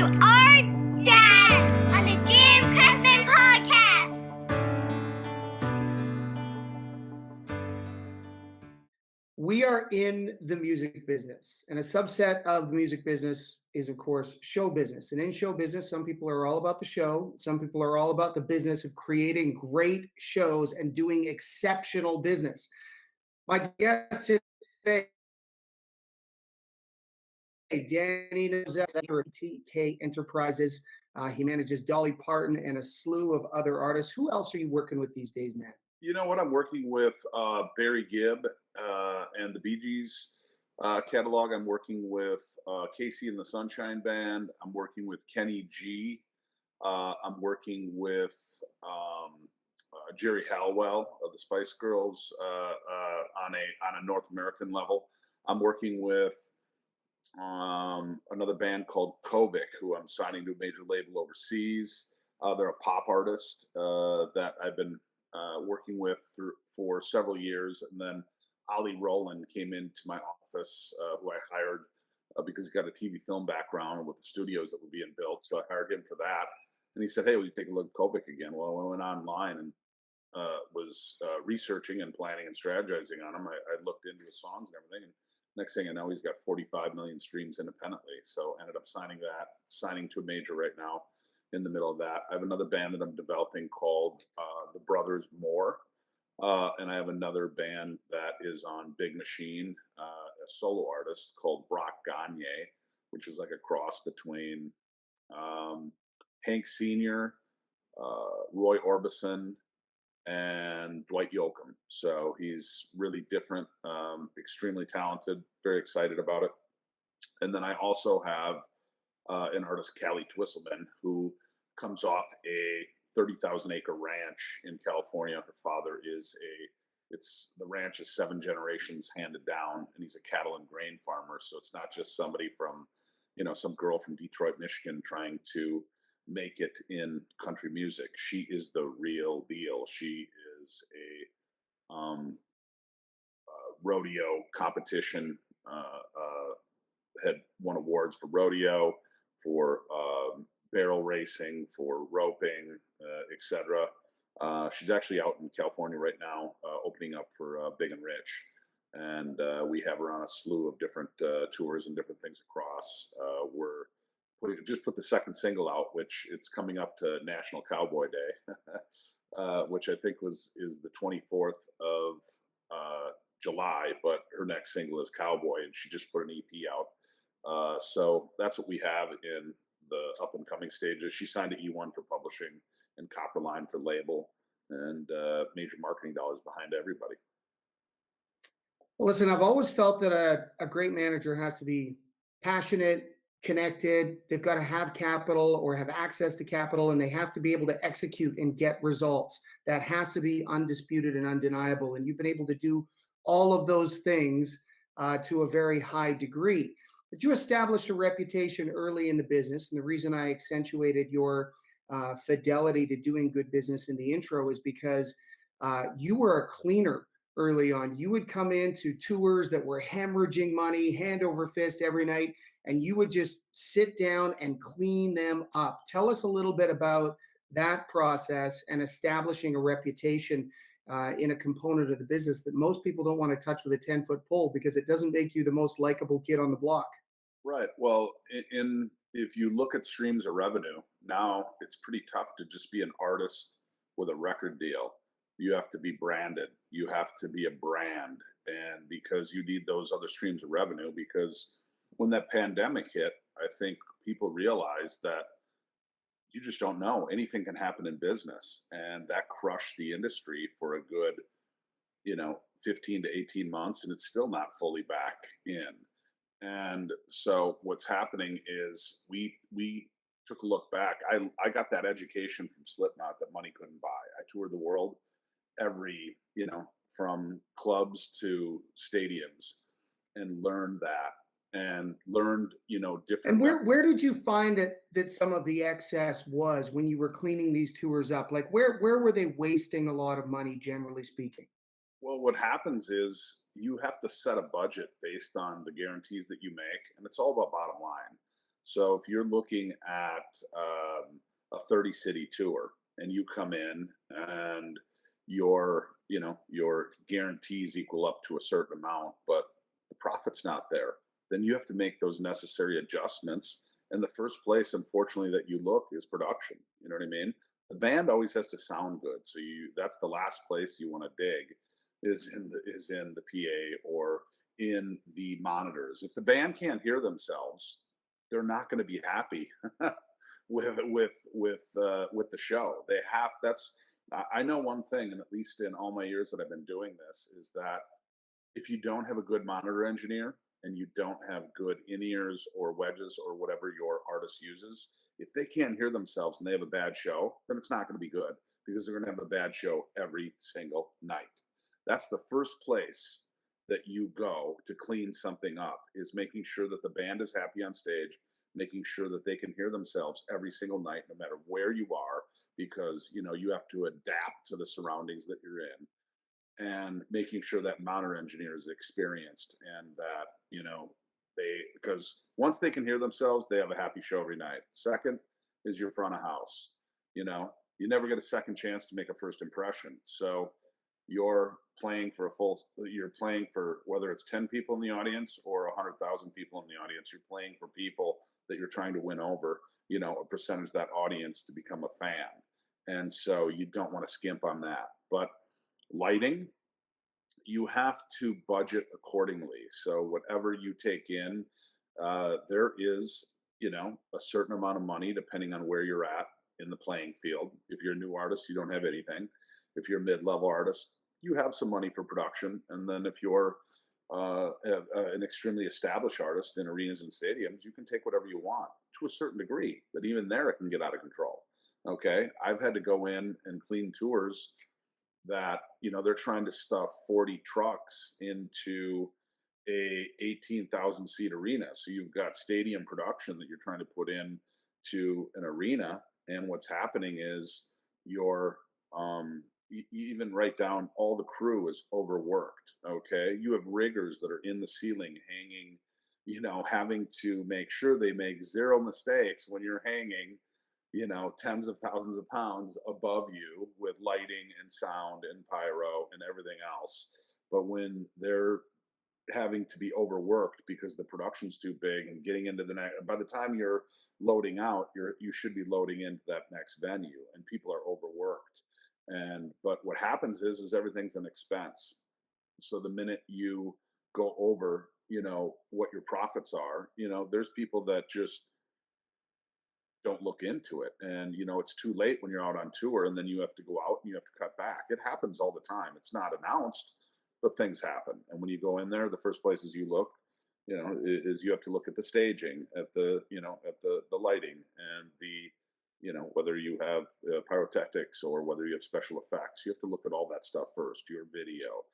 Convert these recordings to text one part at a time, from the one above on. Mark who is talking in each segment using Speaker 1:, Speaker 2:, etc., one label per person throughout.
Speaker 1: to our dad on the Gibb Cressman podcast.
Speaker 2: We are in the music business, and a subset of the music business is, of course, show business. And in show business, some people are all about the show. Some people are all about the business of creating great shows and doing exceptional business. My guest today, Danny Nozell, CTK Enterprises. He manages Dolly Parton and a slew of other artists. Who else are you working with these days, man?
Speaker 3: You know what? I'm working with Barry Gibb and the Bee Gees catalog. I'm working with Casey and the Sunshine Band. I'm working with Kenny G. I'm working with Jerry Halwell of the Spice Girls on a North American level. I'm working with another band called Kovic, who I'm signing to a major label overseas. They're a pop artist that I've been working with for several years. And then Ollie Rowland came into my office, who I hired because he's got a TV film background with the studios that were being built. So I hired him for that. And he said, "Hey, will you take a look at Kovic again?" Well, I went online and was researching and planning and strategizing on him. I looked into the songs and everything. And next thing I know, he's got 45 million streams independently. So ended up signing to a major right now. In the middle of that, I have another band that I'm developing called the Brothers Moore, and I have another band that is on Big Machine, a solo artist called Brock Gagne, which is like a cross between Hank Sr., Roy Orbison, and Dwight Yoakam. So he's really different, extremely talented, very excited about it. And then I also have an artist, Callie Twisselman, who comes off a 30,000 acre ranch in California. Her father the ranch is 7 generations handed down, and he's a cattle and grain farmer. So it's not just somebody from, some girl from Detroit, Michigan trying to make it in country music. She is the real deal. She is a rodeo competition, had won awards for rodeo, for barrel racing, for roping, etc. She's actually out in California right now, opening up for Big and Rich, and we have her on a slew of different tours and different things across. Just put the second single out, which it's coming up to National Cowboy Day, which I think is the 24th of July, but her next single is Cowboy, and she just put an EP out. So that's what we have in the up and coming stages. She signed to E1 for publishing and Copperline for label, and major marketing dollars behind everybody.
Speaker 2: Well, listen, I've always felt that a great manager has to be passionate, connected. They've got to have capital or have access to capital, and they have to be able to execute and get results. That has to be undisputed and undeniable. And you've been able to do all of those things to a very high degree. But you established a reputation early in the business. And the reason I accentuated your fidelity to doing good business in the intro is because you were a cleaner early on. You would come into tours that were hemorrhaging money, hand over fist every night, and you would just sit down and clean them up. Tell us a little bit about that process and establishing a reputation in a component of the business that most people don't want to touch with a 10-foot pole because it doesn't make you the most likable kid on the block.
Speaker 3: Right. Well, if you look at streams of revenue, now it's pretty tough to just be an artist with a record deal. You have to be branded. You have to be a brand. And because you need those other streams of revenue, because when that pandemic hit, I think people realized that you just don't know. Anything can happen in business. And that crushed the industry for a good, 15 to 18 months. And it's still not fully back in. And so what's happening is we took a look back. I got that education from SlipKnot that money couldn't buy. I toured the world every, from clubs to stadiums, and learned that. And learned, different.
Speaker 2: And where did you find that some of the excess was when you were cleaning these tours up? Like where were they wasting a lot of money, generally speaking?
Speaker 3: Well, what happens is you have to set a budget based on the guarantees that you make, and it's all about bottom line. So if you're looking at a 30 city tour and you come in and your guarantees equal up to a certain amount, but the profit's not there, then you have to make those necessary adjustments. And the first place, unfortunately, that you look is production. You know what I mean? The band always has to sound good. So that's the last place you want to dig is in the PA or in the monitors. If the band can't hear themselves, they're not going to be happy with the show. They have that's I know one thing, and at least in all my years that I've been doing this, is that if you don't have a good monitor engineer and you don't have good in-ears or wedges or whatever your artist uses, if they can't hear themselves and they have a bad show, then it's not going to be good because they're going to have a bad show every single night. That's the first place that you go to clean something up, is making sure that the band is happy on stage, making sure that they can hear themselves every single night, no matter where you are, because you have to adapt to the surroundings that you're in, and making sure that monitor engineer is experienced and that they because once they can hear themselves, they have a happy show every night. Second is your front of house. You never get a second chance to make a first impression. So you're playing for, whether it's 10 people in the audience or 100,000 people in the audience, you're playing for people that you're trying to win over, a percentage of that audience to become a fan. And so you don't want to skimp on that. But lighting, you have to budget accordingly. So whatever you take in, there is, a certain amount of money depending on where you're at in the playing field. If you're a new artist, you don't have anything. If you're a mid-level artist, you have some money for production. And then if you're an extremely established artist in arenas and stadiums, you can take whatever you want to a certain degree. But even there, it can get out of control. Okay, I've had to go in and clean tours that they're trying to stuff 40 trucks into a 18,000 seat arena. So you've got stadium production that you're trying to put in to an arena, and what's happening is your even right down, all the crew is overworked. Okay, you have riggers that are in the ceiling hanging, having to make sure they make zero mistakes when you're hanging tens of thousands of pounds above you with lighting and sound and pyro and everything else. But when they're having to be overworked because the production's too big and getting into the next, by the time you're loading out, you should be loading into that next venue, and people are overworked. But what happens is everything's an expense. So the minute you go over, what your profits are, there's people that just don't look into it, and it's too late when you're out on tour, and then you have to go out and you have to cut back. It happens all the time. It's not announced, but things happen. And when you go in there, the first places you look, is you have to look at the staging, at the lighting, and whether you have pyrotechnics or whether you have special effects. You have to look at all that stuff first, your video.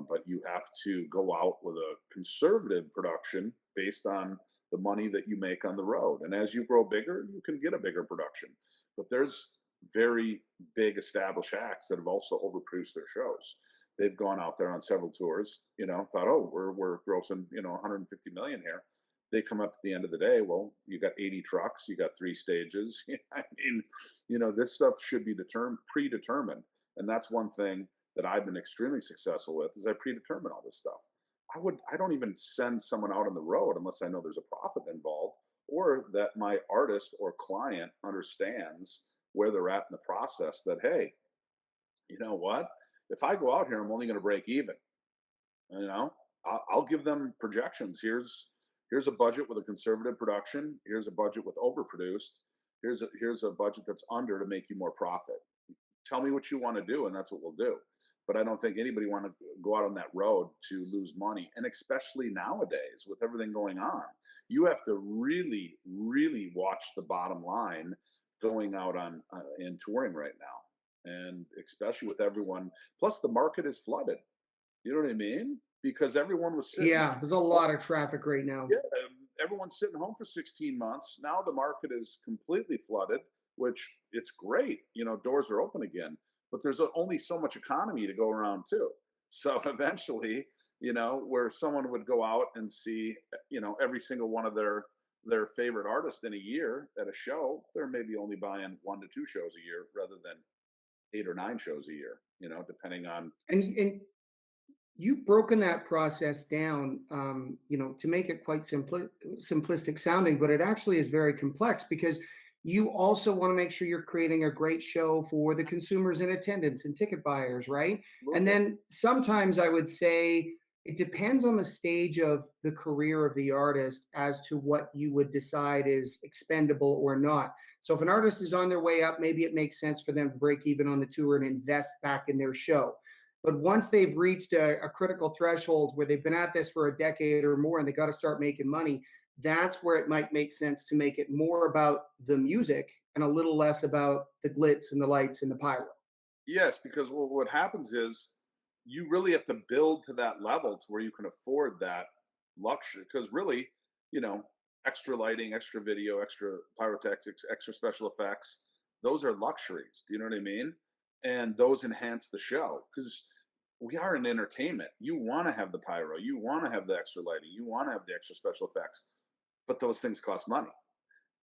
Speaker 3: But you have to go out with a conservative production based on the money that you make on the road. And as you grow bigger, you can get a bigger production. But there's very big established acts that have also overproduced their shows. They've gone out there on several tours, thought, oh, we're grossing, 150 million here. They come up at the end of the day, well, you got 80 trucks, you got 3 stages. I mean, this stuff should be predetermined. And that's one thing that I've been extremely successful with, is I predetermine all this stuff. I don't even send someone out on the road unless I know there's a profit involved, or that my artist or client understands where they're at in the process, that, hey, you know what? If I go out here, I'm only going to break even. I'll give them projections. Here's a budget with a conservative production. Here's a budget with overproduced. Here's a budget that's under to make you more profit. Tell me what you want to do, and that's what we'll do. But I don't think anybody want to go out on that road to lose money. And especially nowadays with everything going on, you have to really, really watch the bottom line going out on and touring right now. And especially with everyone, plus the market is flooded. You know what I mean? Because everyone was sitting.
Speaker 2: Yeah, there's a lot of traffic right now.
Speaker 3: Yeah, everyone's sitting home for 16 months. Now the market is completely flooded, which it's great. Doors are open again. But there's only so much economy to go around too. So eventually, where someone would go out and see, every single one of their their favorite artist in a year at a show, they're maybe only buying 1 to 2 shows a year rather than 8 or 9 shows a year, depending on.
Speaker 2: And you've broken that process down, to make it quite simplistic sounding, but it actually is very complex because you also want to make sure you're creating a great show for the consumers in attendance and ticket buyers, right? And
Speaker 3: Absolutely.
Speaker 2: then sometimes I would say it depends on the stage of the career of the artist as to what you would decide is expendable or not. So if an artist is on their way up, maybe it makes sense for them to break even on the tour and invest back in their show. But once they've reached a critical threshold where they've been at this for a decade or more and they got to start making money, that's where it might make sense to make it more about the music and a little less about the glitz and the lights and the pyro.
Speaker 3: Yes, because what happens is you really have to build to that level to where you can afford that luxury. Because really, you know, extra lighting, extra video, extra pyrotechnics, extra special effects, those are luxuries. Do you know what I mean? And those enhance the show because we are in entertainment. You want to have the pyro, you want to have the extra lighting, you want to have the extra special effects, but those things cost money.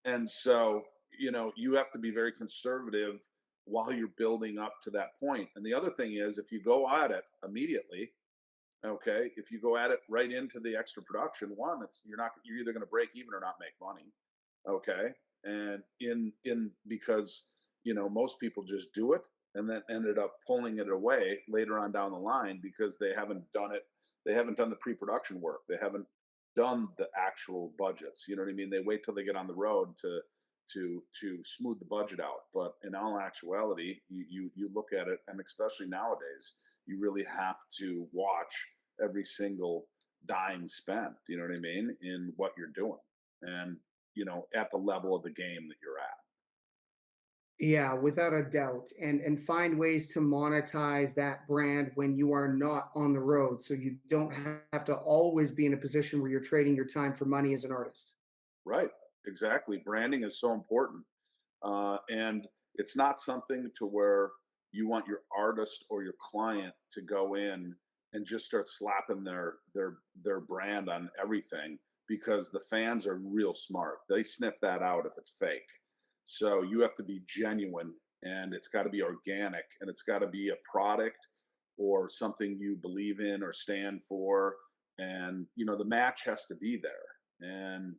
Speaker 3: And so, you have to be very conservative while you're building up to that point. And the other thing is, if you go at it immediately, okay, if you go at it right into the extra production, one, you're either going to break even or not make money. Okay. And in because, most people just do it and then ended up pulling it away later on down the line because they haven't done it. They haven't done the pre-production work. They haven't done the actual budgets. You know what I mean? They wait till they get on the road to smooth the budget out. But in all actuality, you look at it, and especially nowadays, you really have to watch every single dime spent. You know what I mean? In what you're doing, and at the level of the game that you're at.
Speaker 2: Yeah, without a doubt. And find ways to monetize that brand when you are not on the road. So you don't have to always be in a position where you're trading your time for money as an artist.
Speaker 3: Right. Exactly. Branding is so important. And it's not something to where you want your artist or your client to go in and just start slapping their brand on everything because the fans are real smart. They sniff that out if it's fake. So you have to be genuine and it's got to be organic and it's got to be a product or something you believe in or stand for. And the match has to be there and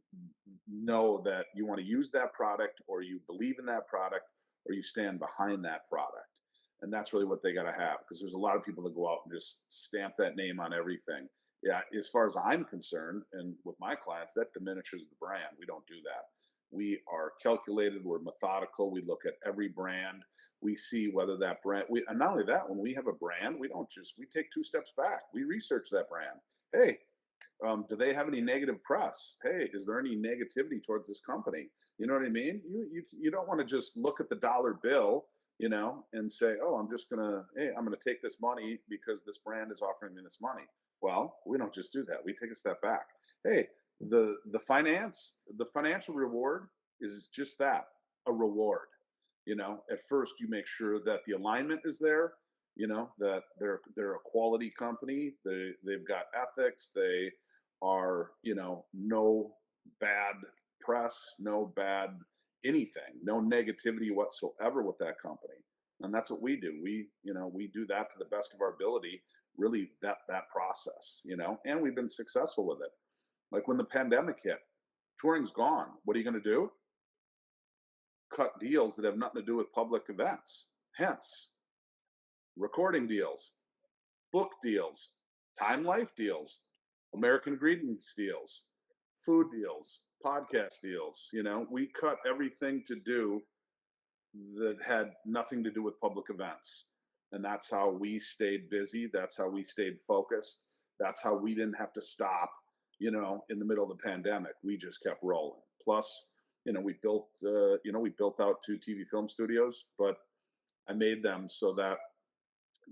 Speaker 3: know that you want to use that product or you believe in that product or you stand behind that product. And that's really what they got to have because there's a lot of people that go out and just stamp that name on everything. Yeah, as far as I'm concerned, and with my clients, that diminishes the brand. We don't do that. We are calculated, we're methodical, we look at every brand, we see whether that brand, and not only that, when we have a brand, we take 2 steps back, we research that brand. Hey, do they have any negative press? Hey, is there any negativity towards this company? You know what I mean? You don't want to just look at the dollar bill, and say, oh, I'm gonna take this money because this brand is offering me this money. Well, we don't just do that. We take a step back. Hey, the financial reward is just that, a reward. At first you make sure that the alignment is there, that they're a quality company, they've got ethics, they are, no bad press, no bad anything, no negativity whatsoever with that company. And that's what we do. We do that to the best of our ability, really vet that process, and we've been successful with it. Like when the pandemic hit, touring's gone. What are you going to do? Cut deals that have nothing to do with public events. Hence, recording deals, book deals, time life deals, American greetings deals, food deals, podcast deals. We cut everything to do that had nothing to do with public events. And that's how we stayed busy. That's how we stayed focused. That's how we didn't have to stop, in the middle of the pandemic. We just kept rolling. Plus, we built out 2 TV film studios, but I made them so that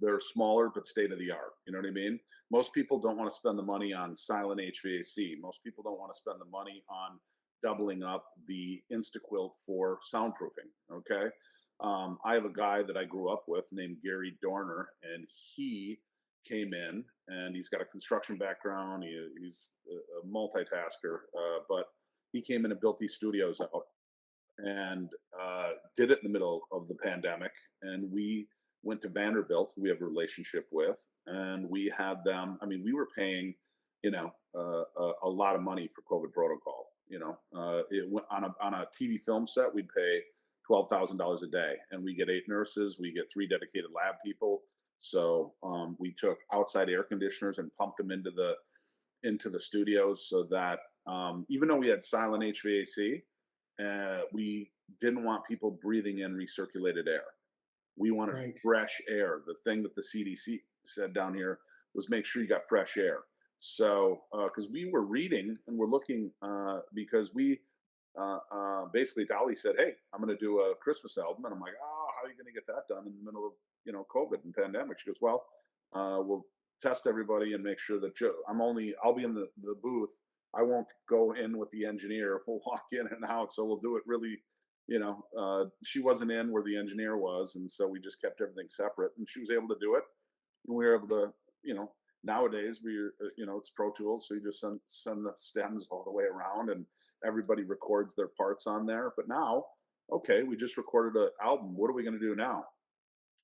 Speaker 3: they're smaller but state of the art. You know what I mean? Most people don't want to spend the money on silent HVAC. Most people don't want to spend the money on doubling up the InstaQuilt for soundproofing. Okay. I have a guy that I grew up with named Gary Dorner, and he came in and he's got a construction background. He's a multitasker, but he came in and built these studios out and did it in the middle of the pandemic. And we went to Vanderbilt, who we have a relationship with, and we had them. I mean, we were paying, a lot of money for COVID protocol. It went on a TV film set, we'd pay $12,000 a day, and we get 8 nurses, we get 3 dedicated lab people. So we took outside air conditioners and pumped them into the studios so that even though we had silent HVAC, we didn't want people breathing in recirculated air. We wanted
Speaker 2: Right.
Speaker 3: fresh air. The thing that the CDC said down here was make sure you got fresh air. So, because we were reading and we're looking, because we basically Dolly said, "Hey, I'm going to do a Christmas album," and I'm like, "Oh, how are you going to get that done in the middle of COVID and pandemic?" She goes, "Well, we'll test everybody and make sure that I'll be in the booth. I won't go in with the engineer. We'll walk in and out. So we'll do it really, she wasn't in where the engineer was. And so we just kept everything separate and she was able to do it. And we were able to, nowadays it's Pro Tools. So you just send the stems all the way around and everybody records their parts on there. But now, okay, we just recorded an album. What are we going to do now?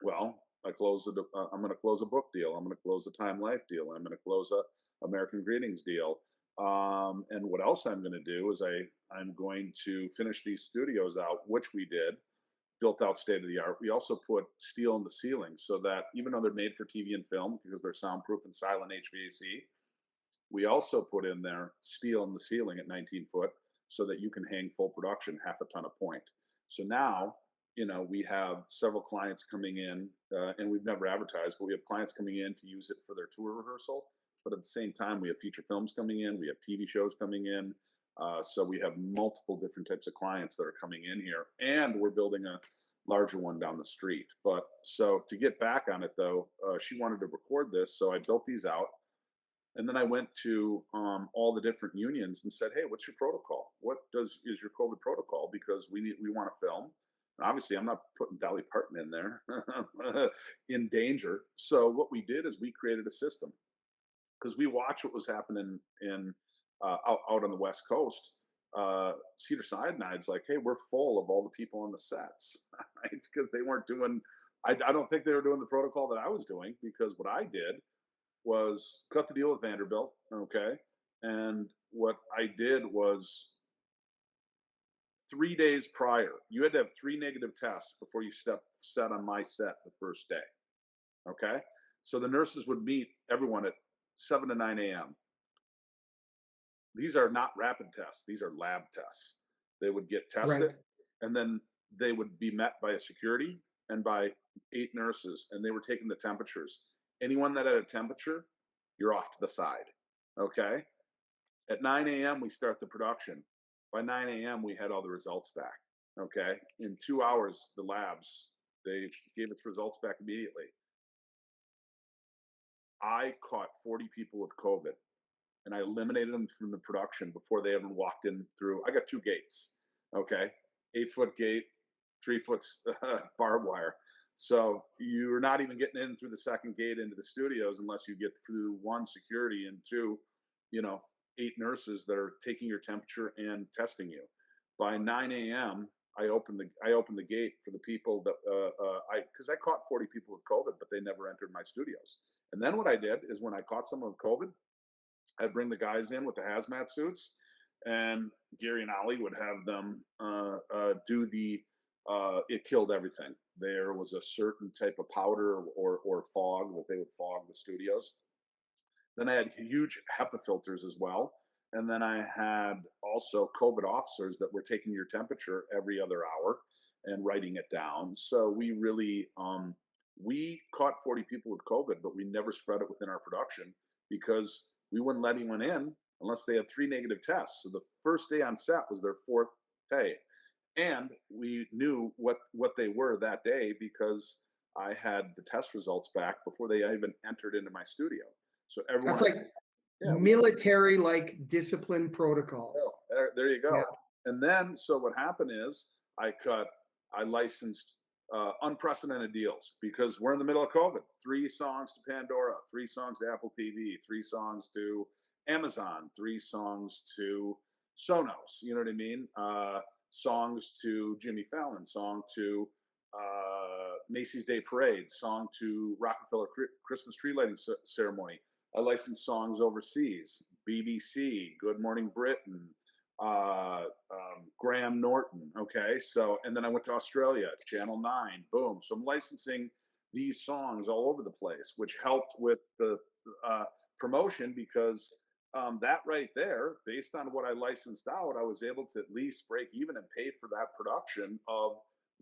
Speaker 3: Well, I'm going to close a book deal. I'm going to close a Time Life deal. I'm going to close a American Greetings deal. And what else I'm going to do is I'm going to finish these studios out, which we did, built out state of the art. We also put steel in the ceiling so that even though they're made for TV and film because they're soundproof and silent HVAC, we also put in there steel in the ceiling at 19 foot so that you can hang full production, half a ton of point. So now, we have several clients coming in, and we've never advertised, but we have clients coming in to use it for their tour rehearsal. But at the same time, we have feature films coming in, we have TV shows coming in. So we have multiple different types of clients that are coming in here, and we're building a larger one down the street. But so to get back on it though, she wanted to record this, so I built these out. And then I went to all the different unions and said, "Hey, what's your protocol? Is your COVID protocol? Because we want to film. And obviously, I'm not putting Dolly Parton in there in danger." So what we did is we created a system because we watched what was happening in out on the West Coast. Cedar Cyanide's like, "Hey, we're full of all the people on the sets," right? Because they weren't doing. I don't think they were doing the protocol that I was doing because what I did was cut the deal with Vanderbilt, okay? And what I did was 3 days prior, you had to have 3 negative tests before you set on my set the first day, okay? So the nurses would meet everyone at 7 to 9 a.m. These are not rapid tests. These are lab tests. They would get tested,
Speaker 2: Right.
Speaker 3: and then they would be met by a security and by 8 nurses, and they were taking the temperatures. Anyone that had a temperature, you're off to the side, okay? At 9 a.m., we start the production. By 9 a.m., we had all the results back, okay? In 2 hours, the labs, they gave us results back immediately. I caught 40 people with COVID, and I eliminated them from the production before they even walked in through. I got 2 gates, okay? 8-foot gate, 3-foot barbed wire. So you're not even getting in through the second gate into the studios unless you get through 1, security, and 2, 8 nurses that are taking your temperature and testing you. By 9 a.m., I opened the gate for the people that because I caught 40 people with COVID, but they never entered my studios. And then what I did is when I caught someone with COVID, I'd bring the guys in with the hazmat suits, and Gary and Ollie would have them do the. It killed everything. There was a certain type of powder or fog that they would fog the studios. Then I had huge HEPA filters as well. And then I had also COVID officers that were taking your temperature every other hour and writing it down. So we really, we caught 40 people with COVID, but we never spread it within our production because we wouldn't let anyone in unless they had 3 negative tests. So the first day on set was their 4th day. And we knew what they were that day because I had the test results back before they even entered into my studio. So everyone,
Speaker 2: That's like military discipline protocols.
Speaker 3: there you go.
Speaker 2: Yeah.
Speaker 3: And then, so what happened is I licensed unprecedented deals because we're in the middle of COVID. 3 songs to Pandora, 3 songs to Apple TV, 3 songs to Amazon, 3 songs to Sonos, you know what I mean? Songs to Jimmy Fallon, song to Macy's Day Parade, song to Rockefeller Christmas tree lighting ceremony. I license songs overseas, BBC, Good Morning Britain, Graham Norton. Okay, so and then I went to Australia, Channel 9, boom. So I'm licensing these songs all over the place, which helped with the uh, promotion because that right there, based on what I licensed out, I was able to at least break even and pay for that production of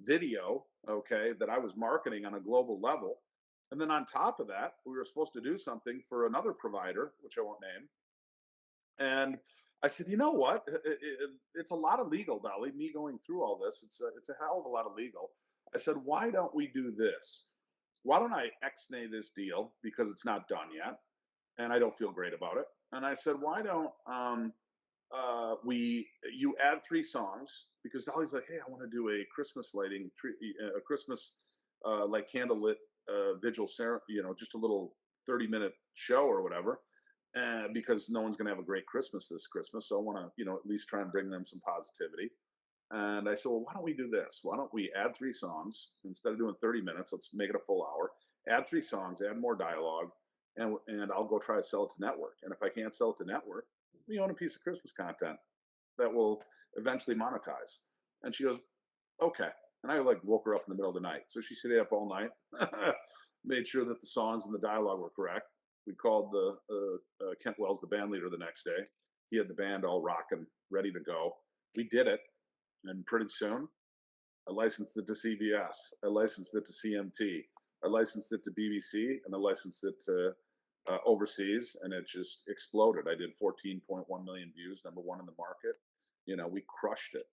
Speaker 3: video, okay, that I was marketing on a global level. And then on top of that, we were supposed to do something for another provider, which I won't name. And I said, you know what? It's a lot of legal, Dolly. Me going through all this, it's a hell of a lot of legal. I said, why don't we do this? Why don't I ex-nay this deal because it's not done yet, and I don't feel great about it. And I said, why don't we you add 3 songs because Dolly's like, hey, I want to do a Christmas lighting tree, a Christmas like candlelit vigil ceremony, just a little 30-minute show or whatever. Because no one's going to have a great Christmas this Christmas, so I want to, at least try and bring them some positivity. And I said, well, why don't we do this? Why don't we add 3 songs instead of doing 30 minutes? Let's make it a full hour. Add 3 songs, add more dialogue, and I'll go try to sell it to network. And if I can't sell it to network, we own a piece of Christmas content that will eventually monetize. And she goes, okay. And I like woke her up in the middle of the night. So she stayed up all night, made sure that the songs and the dialogue were correct. We called the Kent Wells, the band leader, the next day. He had the band all rocking, ready to go. We did it, and pretty soon, I licensed it to CBS. I licensed it to CMT. I licensed it to BBC, and I licensed it to overseas, and it just exploded. I did 14.1 million views, #1 in the market. We crushed it,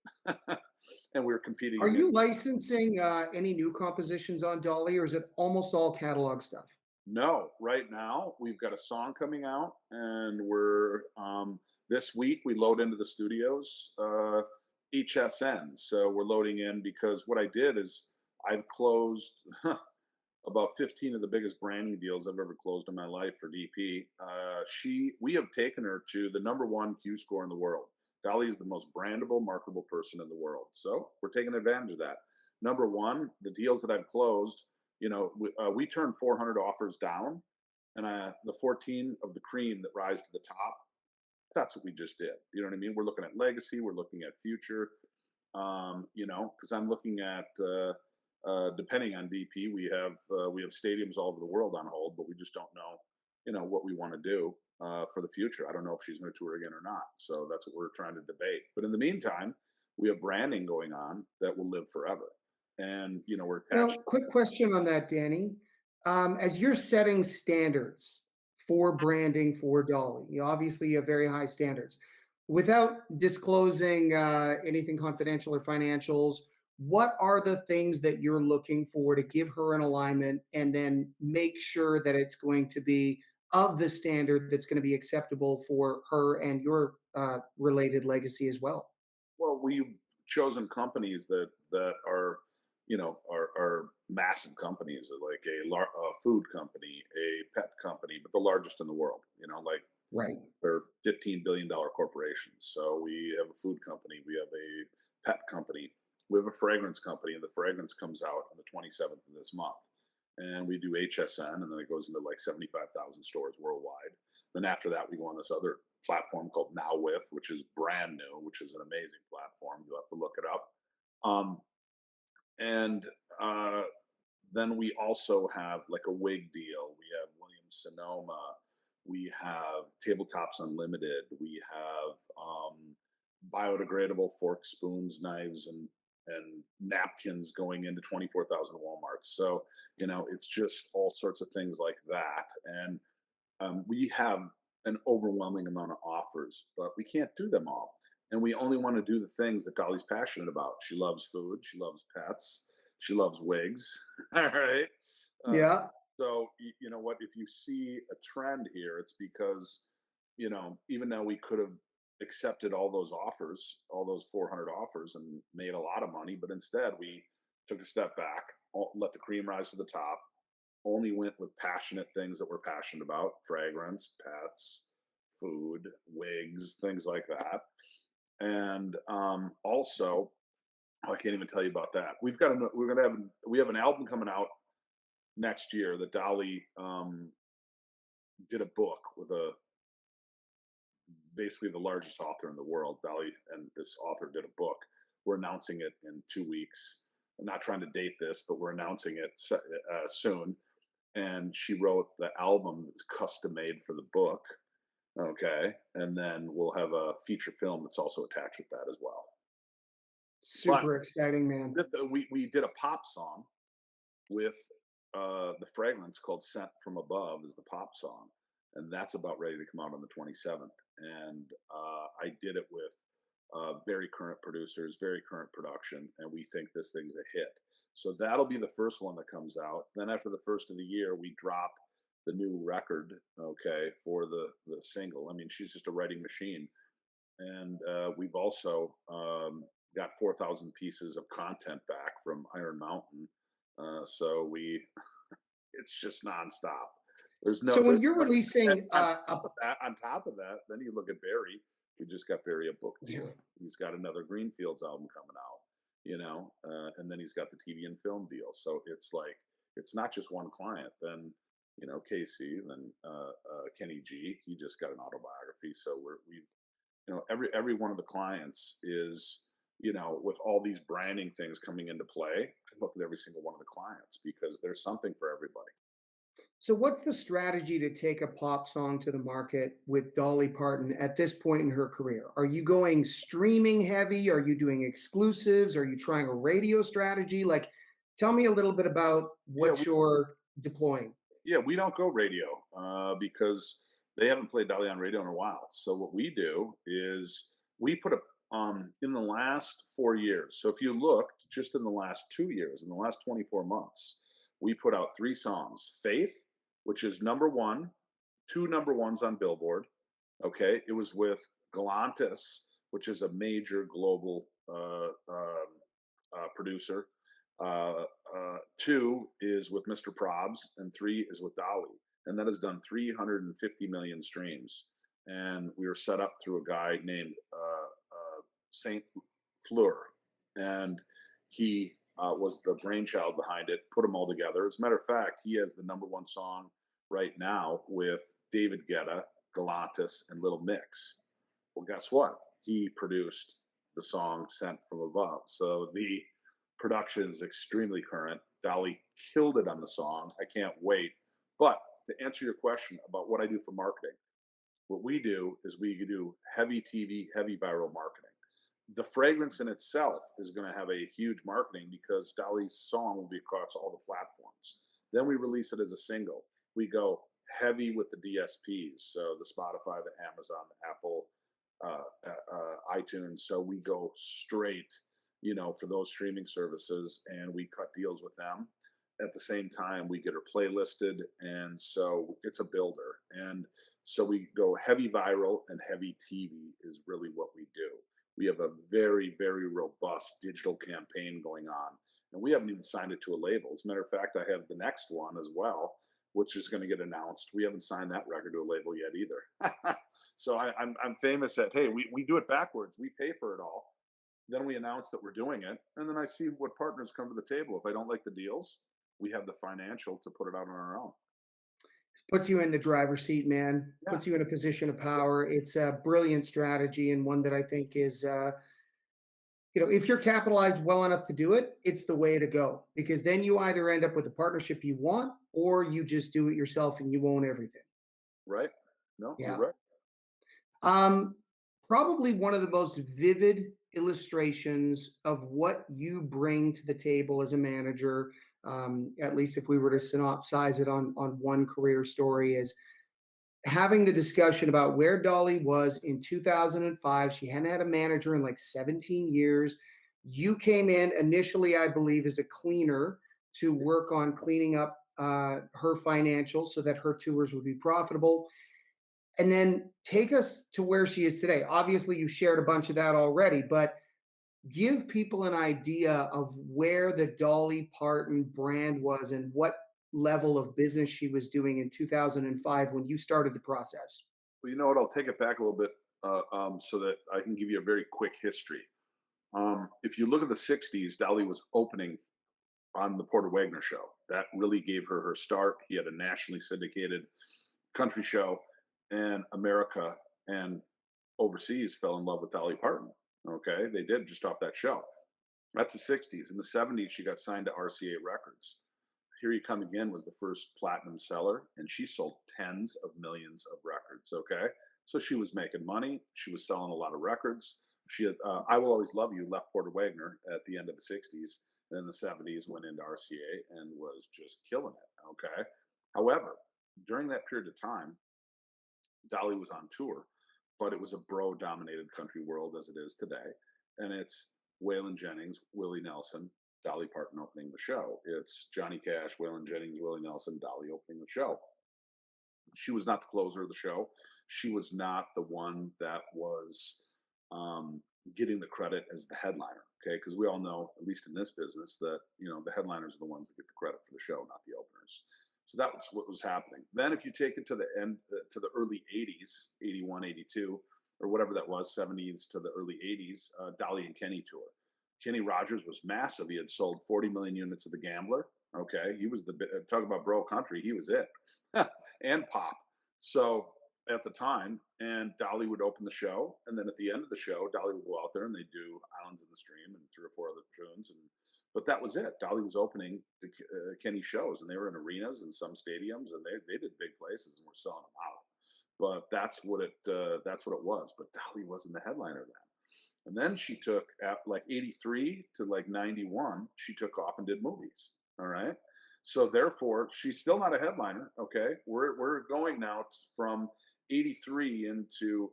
Speaker 3: and we were competing
Speaker 2: Are you
Speaker 3: against.
Speaker 2: licensing any new compositions on Dolly, or is it almost all catalog stuff?
Speaker 3: No, right now we've got a song coming out, and we're this week we load into the studios HSN. So we're loading in because what I did is I've closed about 15 of the biggest branding deals I've ever closed in my life for DP. We have taken her to the #1 Q score in the world. Dolly is the most brandable, marketable person in the world. So we're taking advantage of that. #1, the deals that I've closed, we turned 400 offers down, and the 14 of the cream that rise to the top, that's what we just did. You know what I mean? We're looking at legacy, we're looking at future, because I'm looking at, depending on DP, we have stadiums all over the world on hold, but we just don't know, what we want to do for the future. I don't know if she's going to tour again or not. So that's what we're trying to debate. But in the meantime, we have branding going on that will live forever. And, we're
Speaker 2: Now,
Speaker 3: attached.
Speaker 2: quick question on that, Danny. As you're setting standards for branding for Dolly, you obviously have very high standards. Without disclosing anything confidential or financials, what are the things that you're looking for to give her an alignment and then make sure that it's going to be of the standard that's going to be acceptable for her and your related legacy as well?
Speaker 3: Well, we've chosen companies that are, are massive companies, like a food company, a pet company, but the largest in the world. Like
Speaker 2: Right.
Speaker 3: they're $15 billion corporations. So we have a food company, we have a pet company, we have a fragrance company, and the fragrance comes out on the 27th of this month. And we do HSN, and then it goes into like 75,000 stores worldwide. Then after that, we go on this other platform called Now With, which is brand new, which is an amazing platform. You'll have to look it up. Um, and then we also have like a wig deal. We have Williams Sonoma. We have Tabletops Unlimited. We have biodegradable forks, spoons, knives, and napkins going into 24,000 Walmarts. So it's just all sorts of things like that. And we have an overwhelming amount of offers, but we can't do them all. And we only want to do the things that Dolly's passionate about. She loves food. She loves pets. She loves wigs. All right. Uh,
Speaker 2: Yeah.
Speaker 3: so you know what? If you see a trend here, it's because even though we could have accepted all those offers, all those 400 offers, and made a lot of money, but instead we took a step back, let the cream rise to the top, only went with passionate things that we're passionate about: fragrance, pets, food, wigs, things like that. And also, oh, I can't even tell you about that. We have an album coming out next year that Dolly did a book with a basically the largest author in the world. Dolly and this author did a book. We're announcing it in 2 weeks. I'm not trying to date this, but we're announcing it soon. And she wrote the album that's custom made for the book. Okay, and then we'll have a feature film that's also attached with that as well. But
Speaker 2: Super exciting, man.
Speaker 3: we did a pop song with the fragrance called "Scent from Above" is the pop song, and that's about ready to come out on the 27th. And I did it with very current producers, very current production, and we think this thing's a hit. So that'll be the first one that comes out. Then after the first of the year, we drop the new record, okay, for the single. I mean, she's just a writing machine, and we've also got 4,000 pieces of content back from Iron Mountain. So it's just nonstop. There's no,
Speaker 2: So when
Speaker 3: there's
Speaker 2: you're
Speaker 3: like,
Speaker 2: releasing
Speaker 3: on top of that, then you look at Barry. We just got Barry a book deal.
Speaker 2: yeah.
Speaker 3: He's got another Greenfields album coming out, and then he's got the TV and film deal. So it's like it's not just one client. Then Casey, then Kenny G. He just got an autobiography. So we've every one of the clients is with all these branding things coming into play. I look at every single one of the clients because there's something for everybody.
Speaker 2: So what's the strategy to take a pop song to the market with Dolly Parton at this point in her career? Are you going streaming heavy? Are you doing exclusives? Are you trying a radio strategy? Like, tell me a little bit about
Speaker 3: Yeah,
Speaker 2: what you're deploying.
Speaker 3: Yeah, we don't go radio because they haven't played Dolly on radio in a while. So what we do is we put a in the last 4 years. So if you looked just in the last 2 years, in the last 24 months, we put out 3 songs. Faith, which is number one, 2 number 1s on Billboard. Okay, it was with Galantis, which is a major global producer. 2 is with Mr. Probs, and 3 is with Dolly, and that has done 350 million streams. And we were set up through a guy named Saint Fleur, and he was the brainchild behind it. Put them all together. As a matter of fact, he has the number 1 song right now with David Guetta, Galantis, and Little Mix. Well, guess what? He produced the song "Sent from Above." So the production is extremely current. Dolly killed it on the song. I can't wait. But to answer your question about what I do for marketing, what we do is we do heavy TV, heavy viral marketing. The fragrance in itself is going to have a huge marketing because Dolly's song will be across all the platforms. Then we release it as a single. We go heavy with the DSPs, so the Spotify, the Amazon, the Apple, iTunes. So we go straight, for those streaming services, and we cut deals with them. At the same time, we get her playlisted, and so it's a builder. And so we go heavy viral and heavy TV is really what we do. We have a very, very robust digital campaign going on, and we haven't even signed it to a label. As a matter of fact, I have the next one as well, which is going to get announced. We haven't signed that record to a label yet either. So I'm famous at, hey, we do it backwards. We pay for it all. Then we announce that we're doing it, and then I see what partners come to the table. If I don't like the deals, we have the financial to put it out on our own.
Speaker 2: Puts you in the driver's seat, man.
Speaker 3: Yeah.
Speaker 2: Puts you in a position of power. It's a brilliant strategy and one that I think is, if you're capitalized well enough to do it, it's the way to go because then you either end up with the partnership you want or you just do it yourself and you own everything.
Speaker 3: Right? No,
Speaker 2: Yeah.
Speaker 3: you're right.
Speaker 2: Probably one of the most vivid illustrations of what you bring to the table as a manager, at least if we were to synopsize it on one career story, is having the discussion about where Dolly was in 2005. She hadn't had a manager in like 17 years. You came in initially, I believe, as a cleaner to work on cleaning up her financials so that her tours would be profitable. And then take us to where she is today. Obviously, you shared a bunch of that already, but give people an idea of where the Dolly Parton brand was and what level of business she was doing in 2005 when you started the process.
Speaker 3: Well, you know what? I'll take it back a little bit. so that I can give you a very quick history. If you look at the '60s, Dolly was opening on the Porter Wagner show. That really gave her her start. He had a nationally syndicated country show, and America and overseas fell in love with Dolly Parton. Okay, they did just off that show. That's the '60s. In the '70s, she got signed to RCA Records. Here You Come Again was the first platinum seller, and she sold tens of millions of records. Okay, so she was making money. She was selling a lot of records. She had I Will Always Love You left Porter Wagner at the end of the '60s. Then the '70s went into RCA and was just killing it. Okay, however, during that period of time, Dolly was on tour, but it was a bro dominated country world as it is today. And it's Waylon Jennings, Willie Nelson, Dolly Parton opening the show. It's Johnny Cash, Waylon Jennings, Willie Nelson, Dolly opening the show. She was not the closer of the show. She was not the one that was um, getting the credit as the headliner. Okay, because we all know, at least in this business, that the headliners are the ones that get the credit for the show, not the openers. So that was what was happening. Then, if you take it to the end, to the early '80s, '81, '82, or whatever that was, '70s to the early '80s, Dolly and Kenny tour. Kenny Rogers was massive. He had sold 40 million units of The Gambler. Okay, he was talk about bro country. He was it, and pop. So at the time, and Dolly would open the show, and then at the end of the show, Dolly would go out there and they do Islands in the Stream and three or four other tunes, and but that was it. Dolly was opening the Kenny shows, and they were in arenas and some stadiums, and they did big places and were selling them out. But that's what it was. But Dolly wasn't the headliner then. And then she took at like '83 to like '91, she took off and did movies. All right. So therefore, she's still not a headliner. Okay. We're going now from '83 into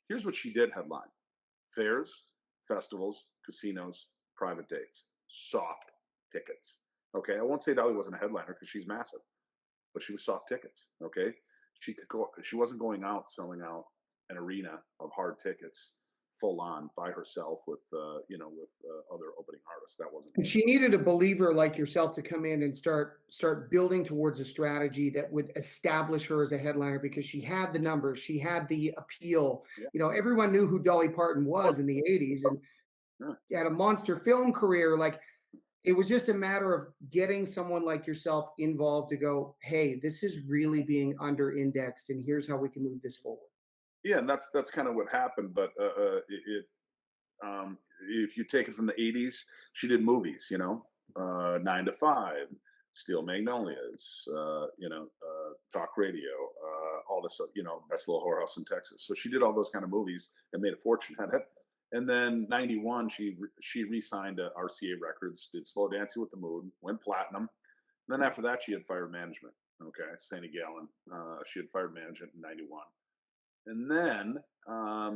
Speaker 3: here's what she did headline: fairs, festivals, casinos, private dates, soft tickets. Okay. I won't say Dolly wasn't a headliner because she's massive, but she was soft tickets. Okay. She could go, she wasn't going out selling out an arena of hard tickets full on by herself with other opening artists. That wasn't
Speaker 2: And she needed a believer like yourself to come in and start building towards a strategy that would establish her as a headliner because she had the numbers, she had the appeal.
Speaker 3: yeah,
Speaker 2: Everyone knew who Dolly Parton was in the '80s, and
Speaker 3: yeah.
Speaker 2: had a monster film career. Like, it was just a matter of getting someone like yourself involved to go, hey, this is really being under indexed, and here's how we can move this forward.
Speaker 3: Yeah, and that's kind of what happened. But if you take it from the '80s, she did movies. 9 to 5, Steel Magnolias, talk radio, all this, Best Little Whorehouse in Texas. So she did all those kind of movies and made a fortune at it. And then '91, she re-signed to RCA Records, did Slow Dancing with the Moon, went platinum. And then after that, she had fired management. Okay, Sandy Gallon. She had fired management in '91. And then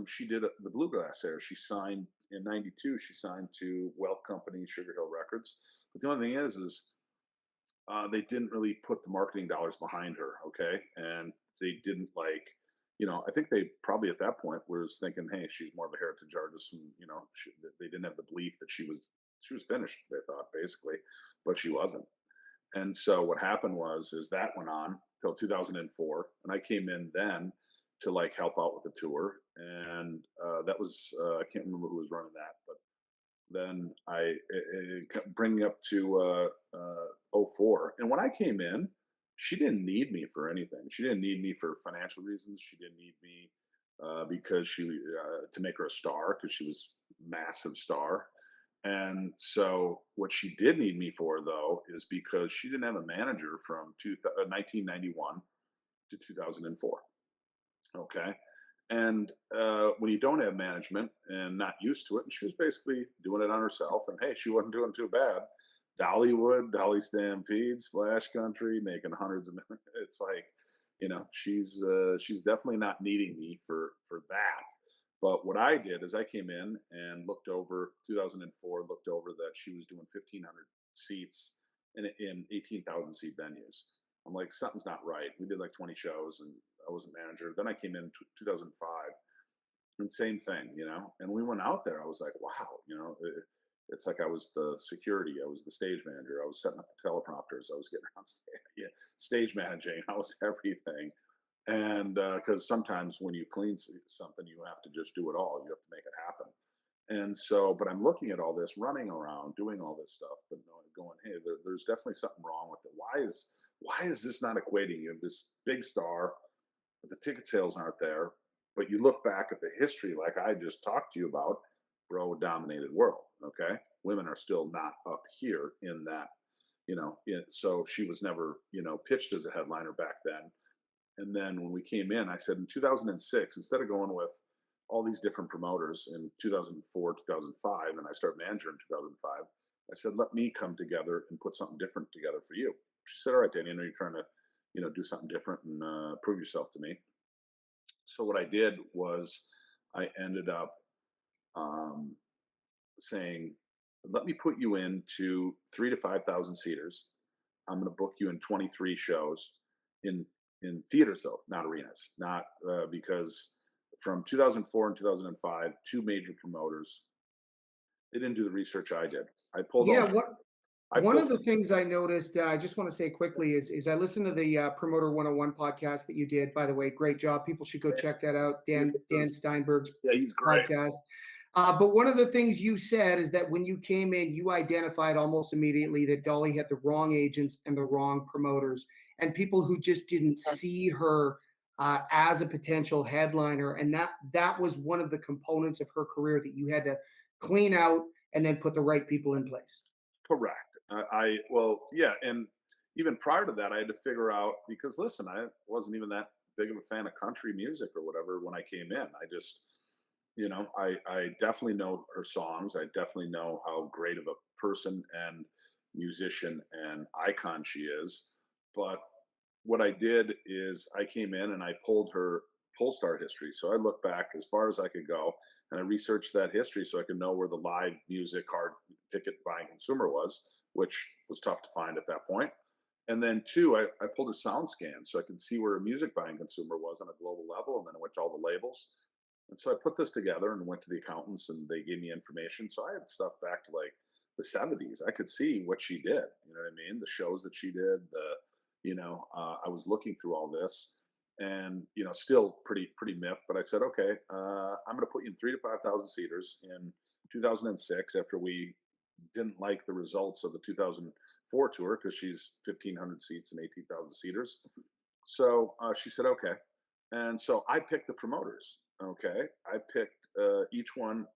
Speaker 3: she did the bluegrass era. She signed in '92. She signed to Wealth Company, Sugar Hill Records. But the only thing is they didn't really put the marketing dollars behind her. Okay, and they didn't I think they probably at that point was thinking, hey, she's more of a heritage artist, and they didn't have the belief that she was finished. They thought basically, but she wasn't. And so what happened is that went on till 2004, and I came in then to help out with the tour, and that was I can't remember who was running that, but then it kept bringing up to '04, and when I came in, she didn't need me for anything. She didn't need me for financial reasons. She didn't need me because she to make her a star because she was massive star. And so, what she did need me for, though, is because she didn't have a manager from 1991 to 2004. Okay. And when you don't have management and not used to it, and she was basically doing it on herself, and hey, she wasn't doing too bad. Dollywood, Dolly Stampede, Splash Country, making hundreds of millions. It's like, she's definitely not needing me for that. But what I did is I came in and looked over 2004, looked over that she was doing 1,500 seats in 18,000 seat venues. I'm like, something's not right. We did like 20 shows and I was a manager. Then I came in 2005 and same thing, and we went out there. I was like, wow, it's like I was the security. I was the stage manager. I was setting up the teleprompters. I was getting on stage, yeah, stage managing. I was everything. And because sometimes when you clean something, you have to just do it all. You have to make it happen. And so, but I'm looking at all this, running around, doing all this stuff, but going, hey, there's definitely something wrong with it. Why is this not equating? You have this big star, but the ticket sales aren't there. But you look back at the history, like I just talked to you about, bro dominated world. Okay, women are still not up here in that. So she was never pitched as a headliner back then. And then when we came in, I said in 2006, instead of going with all these different promoters in 2004, 2005, and I started manager in 2005, I said, let me come together and put something different together for you. She said, all right, Danny, I know you're trying to, do something different and prove yourself to me. So what I did was I ended up um, saying, let me put you into 3 to 5,000 seaters. I'm going to book you in 23 shows in theaters though, not arenas, not because from 2004 and 2005, two major promoters, they didn't do the research I did. I pulled
Speaker 2: Yeah,
Speaker 3: all.
Speaker 2: what
Speaker 3: I
Speaker 2: one
Speaker 3: pulled.
Speaker 2: of the things I noticed, I just want to say quickly is I listened to the Promoter 101 podcast that you did. By the way, great job. People should go check that out. Dan Steinberg's
Speaker 3: Yeah, he's great.
Speaker 2: podcast. But one of the things you said is that when you came in, you identified almost immediately that Dolly had the wrong agents and the wrong promoters, and people who just didn't see her as a potential headliner. And that was one of the components of her career that you had to clean out and then put the right people in place.
Speaker 3: Correct. Well, yeah, and even prior to that, I had to figure out because listen, I wasn't even that big of a fan of country music or whatever when I came in. I just, I definitely know her songs. I definitely know how great of a person and musician and icon she is. But what I did is I came in and I pulled her Polestar history. So I looked back as far as I could go and I researched that history so I could know where the live music hard ticket buying consumer was, which was tough to find at that point. And then two, I pulled a sound scan so I could see where a music buying consumer was on a global level. And then I went to all the labels. And so I put this together and went to the accountants and they gave me information. So I had stuff back to like the 70s. I could see what she did. You know what I mean? The shows that she did, I was looking through all this and, still pretty myth, but I said, okay, I'm going to put you in 3 to 5,000 seaters in 2006 after we didn't like the results of the 2004 tour because she's 1,500 seats and 18,000 seaters. So she said, okay. And so I picked the promoters. Okay. I picked each one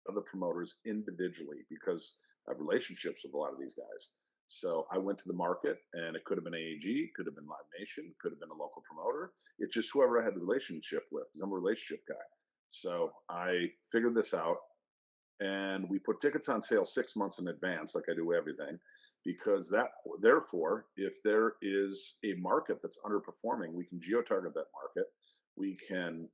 Speaker 3: of the promoters individually because I have relationships with a lot of these guys. So I went to the market and it could have been AAG, could have been Live Nation, could have been a local promoter. It's just whoever I had the relationship with because I'm a relationship guy. So I figured this out and we put tickets on sale 6 months in advance, like I do everything, because therefore, if there is a market that's underperforming, we can geo-target that market. We can,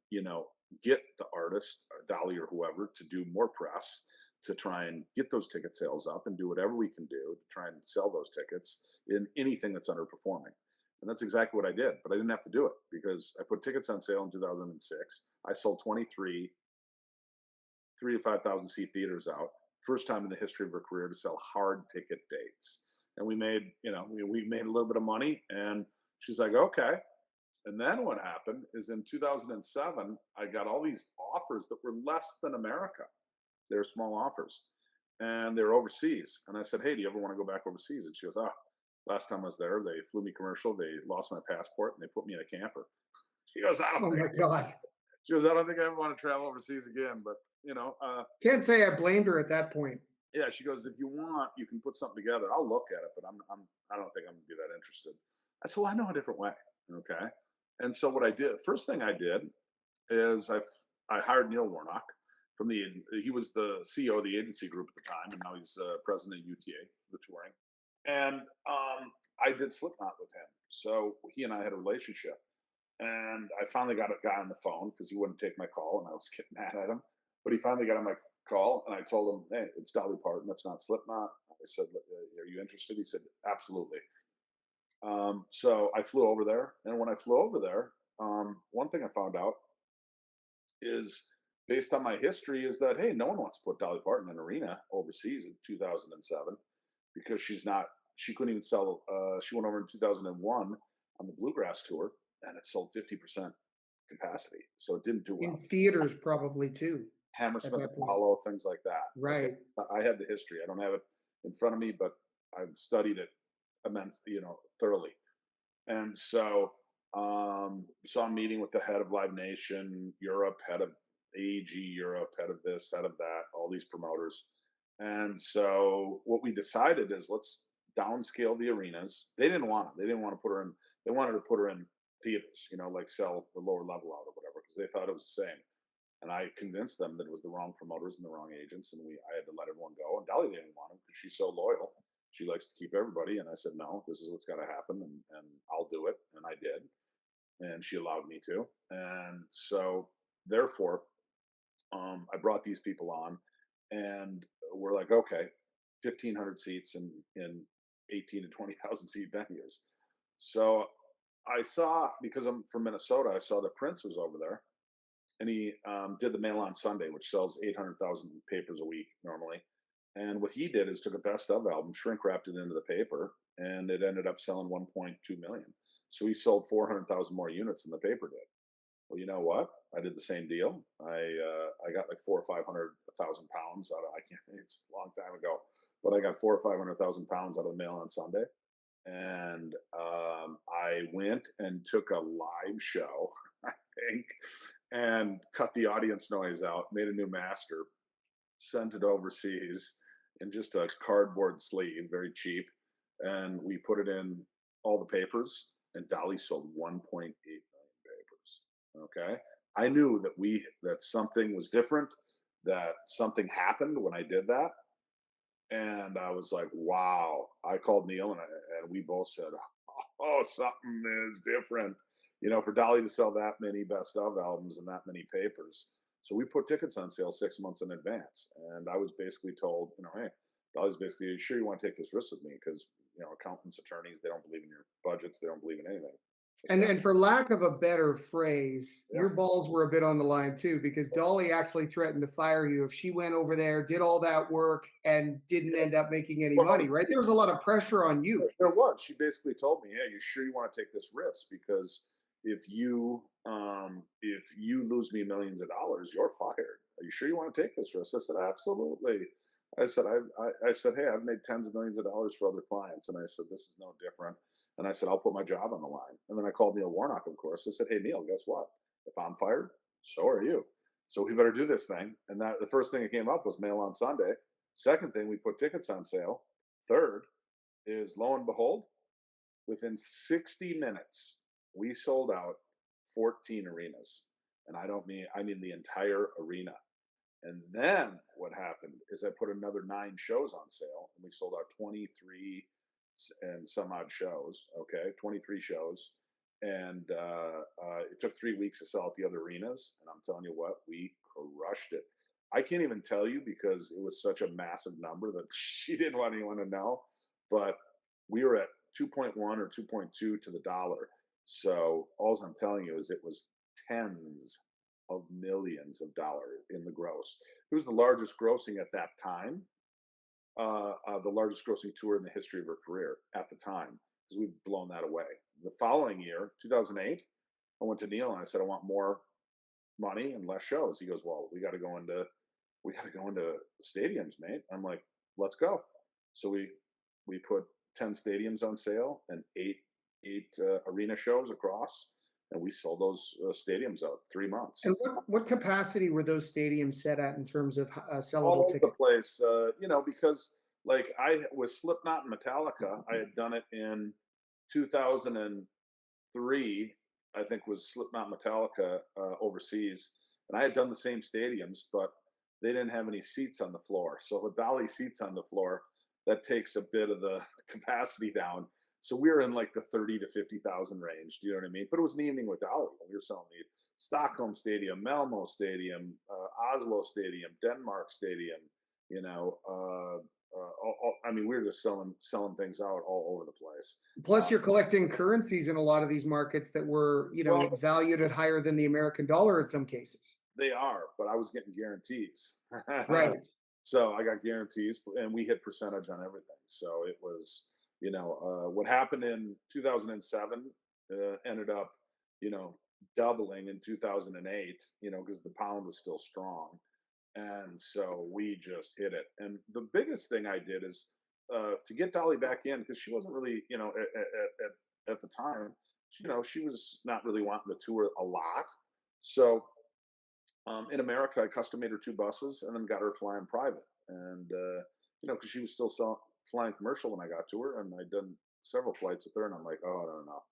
Speaker 3: get the artist, or Dolly or whoever, to do more press to try and get those ticket sales up and do whatever we can do to try and sell those tickets in anything that's underperforming. And that's exactly what I did, but I didn't have to do it because I put tickets on sale in 2006. I sold 23 3 to 5,000 seat theaters out. First time in the history of her career to sell hard ticket dates. And we made, we made a little bit of money. And she's like, okay. And then what happened is in 2007, I got all these offers that were less than America. They're small offers and they're overseas. And I said, hey, do you ever want to go back overseas? And she goes, last time I was there, they flew me commercial. They lost my passport and they put me in a camper. She goes, I don't
Speaker 2: Oh
Speaker 3: think.
Speaker 2: my God.
Speaker 3: She goes, I don't think I ever want to travel overseas again. But
Speaker 2: Can't say I blamed her at that point.
Speaker 3: yeah, she goes, if you want, you can put something together. I'll look at it, but I don't think I'm gonna be that interested. I said, well, I know a different way. Okay. And so what I did, first thing I did is I hired Neil Warnock from he was the CEO of the agency group at the time, and now he's president of UTA, the touring. And I did SlipKnot with him. So he and I had a relationship. And I finally got a guy on the phone because he wouldn't take my call, and I was getting mad at him. But he finally got on my call, and I told him, "Hey, it's Dolly Parton. That's not SlipKnot." I said, "Are you interested?" He said, "Absolutely." So I flew over there, and when I flew over there, one thing I found out is, based on my history, is that hey, no one wants to put Dolly Parton in an arena overseas in 2007 because she's not. She couldn't even sell. She went over in 2001 on the Bluegrass tour and it sold 50% capacity. So it didn't do
Speaker 2: In
Speaker 3: well.
Speaker 2: theaters probably too, at
Speaker 3: Hammersmith
Speaker 2: that point.
Speaker 3: Apollo, things like that. Okay.
Speaker 2: Right.
Speaker 3: I had the history. I don't have it in front of me, but I've studied it thoroughly. And so I'm meeting with the head of Live Nation Europe, head of AEG Europe, head of this, head of that, all these promoters. And so what we decided is let's downscale the arenas. They didn't want it. They didn't want to put her in. They wanted to put her in theaters, like sell the lower level out or whatever, because they thought it was the same. And I convinced them that it was the wrong promoters and the wrong agents, and I had to let everyone go. And Dolly didn't want him because she's so loyal. She likes to keep everybody. And I said, no, this is what's got to happen, and I'll do it. And I did, and she allowed me to. And so, therefore, I brought these people on, and we're like, okay, 1,500 seats in 18 to 20,000 seat venues. So I saw, because I'm from Minnesota, I saw that Prince was over there, and he did the Mail on Sunday, which sells 800,000 papers a week normally. And what he did is took a best of album, shrink wrapped it into the paper, and it ended up selling 1.2 million. So he sold 400,000 more units than the paper did. Well, you know what? I did the same deal. I got like 400,000 or 500,000 out of, I can't. It's a long time ago, but I got 400,000 or 500,000 out of the Mail on Sunday, and I went and took a live show, I think, and cut the audience noise out, made a new master, sent it overseas in just a cardboard sleeve, very cheap, and we put it in all the papers. And Dolly sold 1.8 million papers. Okay, I knew that something was different, that something happened when I did that, and I was like, wow. I called Neil, and we both said, oh, something is different, for Dolly to sell that many best of albums and that many papers. So we put tickets on sale 6 months in advance. And I was basically told, hey, Dolly's basically, are you sure you want to take this risk with me? Because, accountants, attorneys, they don't believe in your budgets. They don't believe in anything.
Speaker 2: And for lack of a better phrase,
Speaker 3: Yeah.
Speaker 2: your balls were a bit on the line too, because Dolly actually threatened to fire you if she went over there, did all that work, and didn't end up making any money. Right? There was a lot of pressure on you.
Speaker 3: There was. She basically told me, "Hey, you sure you want to take this risk? Because if you lose me millions of dollars, you're fired. Are you sure you want to take this risk?" I said, "Absolutely." I said, "Hey, I've made tens of millions of dollars for other clients," and I said, "This is no different." And I said, "I'll put my job on the line." And then I called Neil Warnock, of course. I said, "Hey, Neil, guess what? If I'm fired, so are you. So we better do this thing." And that the first thing that came up was Mail on Sunday. Second thing, we put tickets on sale. Third is, lo and behold, within 60 minutes, we sold out 14 arenas. And I mean the entire arena. And then what happened is I put another 9 shows on sale, and we sold out 23 and some odd shows. Okay, 23 shows. And it took 3 weeks to sell out the other arenas. And I'm telling you what, we crushed it. I can't even tell you because it was such a massive number that she didn't want anyone to know. But we were at 2.1 or 2.2 to the dollar. So all I'm telling you is it was tens of millions of dollars in the gross. It was the largest grossing at that time, the largest grossing tour in the history of her career at the time, because we've blown that away. The following year, 2008, I went to Neil and I said, I want more money and less shows. He goes, well, we got to go into stadiums, mate. I'm like, let's go. So we put 10 stadiums on sale and eight arena shows across, and we sold those stadiums out 3 months.
Speaker 2: And what capacity were those stadiums set at in terms of sellable
Speaker 3: All over the
Speaker 2: tickets?
Speaker 3: place, because like I with SlipKnot and Metallica, I had done it in 2003. I think was SlipKnot Metallica overseas, and I had done the same stadiums, but they didn't have any seats on the floor. So with Dolly seats on the floor, that takes a bit of the capacity down. So we were in like the 30 to 50,000 range. Do you know what I mean? But it was an evening with Dolly. We were selling the Stockholm Stadium, Malmo Stadium, Oslo Stadium, Denmark Stadium. I mean, we were just selling things out all over the place.
Speaker 2: Plus, you're collecting currencies in a lot of these markets that were,
Speaker 3: Well,
Speaker 2: valued at higher than the American dollar in some cases.
Speaker 3: they are, but I was getting guarantees.
Speaker 2: Right.
Speaker 3: So I got guarantees, and we hit percentage on everything. So it was, what happened in 2007 ended up you know, doubling in 2008, because the pound was still strong. And so we just hit it. And the biggest thing I did is to get Dolly back in because she wasn't really, at the time, she was not really wanting to tour a lot. So in America, I custom made her two buses and then got her flying private. And because she was still flying commercial when I got to her, and I'd done several flights with her, and I'm like, oh no, no.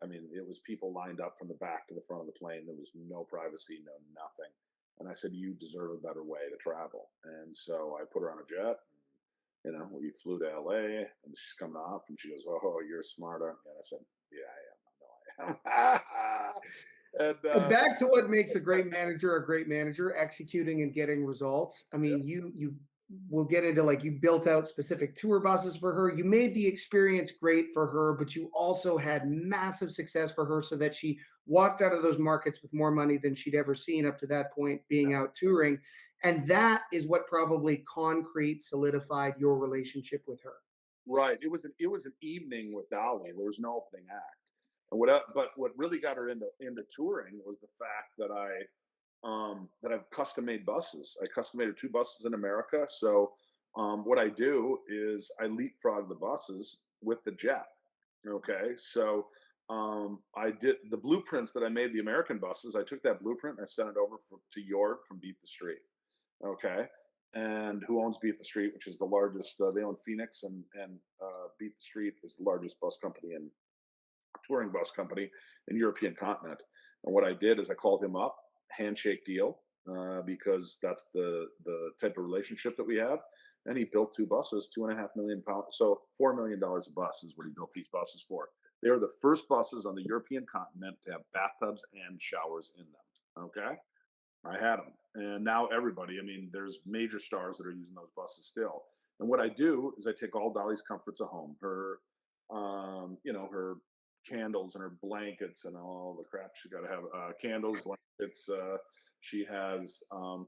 Speaker 3: I mean, it was people lined up from the back to the front of the plane. There was no privacy, no nothing. And I said, you deserve a better way to travel. And so I put her on a jet. We flew to LA, and she's coming off, and she goes, "Oh, you're smart, aren't you?" And I said, "Yeah, I am. I know I am." and
Speaker 2: And back to what makes a great manager, executing and getting results. I
Speaker 3: yeah,
Speaker 2: mean, you will get into like you built out specific tour buses for her. You made the experience great for her, but you also had massive success for her so that she walked out of those markets with more money than she'd ever seen up to that point being out touring. And that is what probably concrete solidified your relationship with her.
Speaker 3: right. It was an evening with Dolly. There was no opening act. But what really got her into touring was the fact that I've custom made buses. I custom made two buses in America. So what I do is I leapfrog the buses with the jet. Okay, so I did the blueprints that I made the American buses. I took that blueprint and I sent it over to York from Beat the Street. Okay, and who owns Beat the Street, which is the largest. They own Phoenix, and Beat the Street is the largest bus company and touring bus company in European continent. And what I did is I called him up, handshake deal, because that's the type of relationship that we have. And he built two buses, £2.5 million. So $4 million a bus is what he built these buses for. They were the first buses on the European continent to have bathtubs and showers in them. Okay. I had them. And now everybody, I mean, there's major stars that are using those buses still. And what I do is I take all Dolly's comforts at home, her candles and her blankets and all the crap she got to have, candles, blankets. She has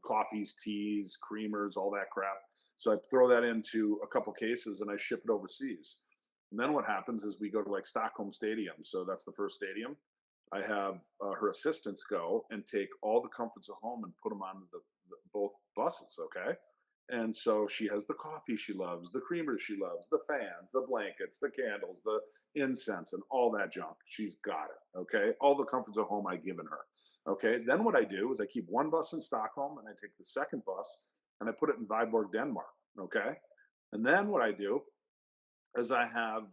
Speaker 3: coffees, teas, creamers, all that crap. So I throw that into a couple cases and I ship it overseas. And then what happens is we go to like Stockholm Stadium. So that's the first stadium. I have her assistants go and take all the comforts of home and put them on both buses. Okay. And so she has the coffee she loves, the creamers she loves, the fans, the blankets, the candles, the incense, and all that junk. She's got it. Okay. All the comforts of home I've given her. Okay. Then what I do is I keep one bus in Stockholm and I take the second bus and I put it in Viborg, Denmark. Okay. And then what I do is I have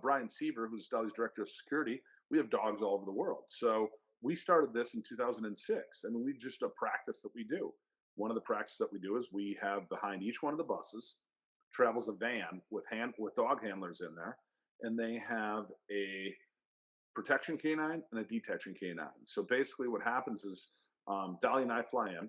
Speaker 3: Brian Seether, who's Dolly's director of security. We have dogs all over the world. So we started this in 2006, and we just a practice that we do. One of the practices that we do is we have behind each one of the buses travels a van with dog handlers in there, and they have a protection canine and a detection canine. So basically, what happens is Dolly and I fly in,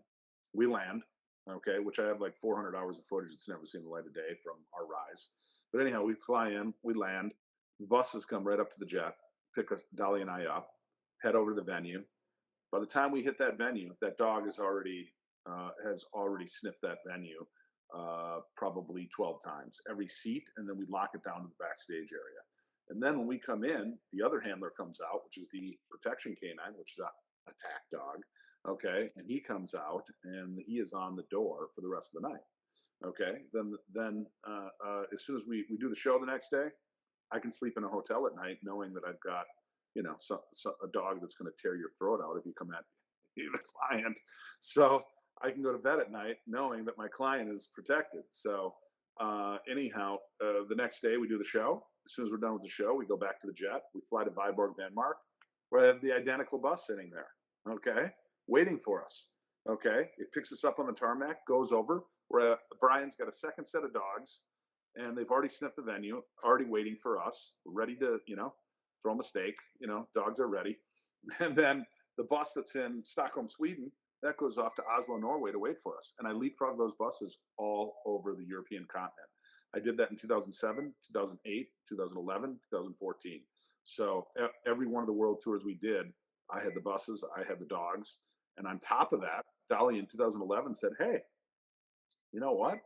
Speaker 3: we land, okay, which I have like 400 hours of footage that's never seen the light of day from our rise. But anyhow, we fly in, we land, the buses come right up to the jet, pick us, Dolly and I up, head over to the venue. By the time we hit that venue, that dog has already sniffed that venue probably 12 times, every seat, and then we lock it down to the backstage area. And then when we come in, the other handler comes out, which is the protection canine, which is a attack dog. Okay, and he comes out and he is on the door for the rest of the night. Okay, then as soon as we do the show the next day, I can sleep in a hotel at night knowing that I've got, a dog that's going to tear your throat out if you come at the client. So I can go to bed at night knowing that my client is protected. So anyhow, the next day we do the show. As soon as we're done with the show, we go back to the jet. We fly to Viborg, Denmark, where I have the identical bus sitting there. Okay, waiting for us. Okay, it picks us up on the tarmac, goes over. Where Brian's got a second set of dogs, and they've already sniffed the venue, already waiting for us, ready to, throw them a steak. Dogs are ready. And then the bus that's in Stockholm, Sweden, that goes off to Oslo, Norway to wait for us. And I leapfrog those buses all over the European continent. I did that in 2007, 2008, 2011, 2014. So every one of the world tours we did, I had the buses, I had the dogs. And on top of that, Dolly in 2011 said, hey, you know what?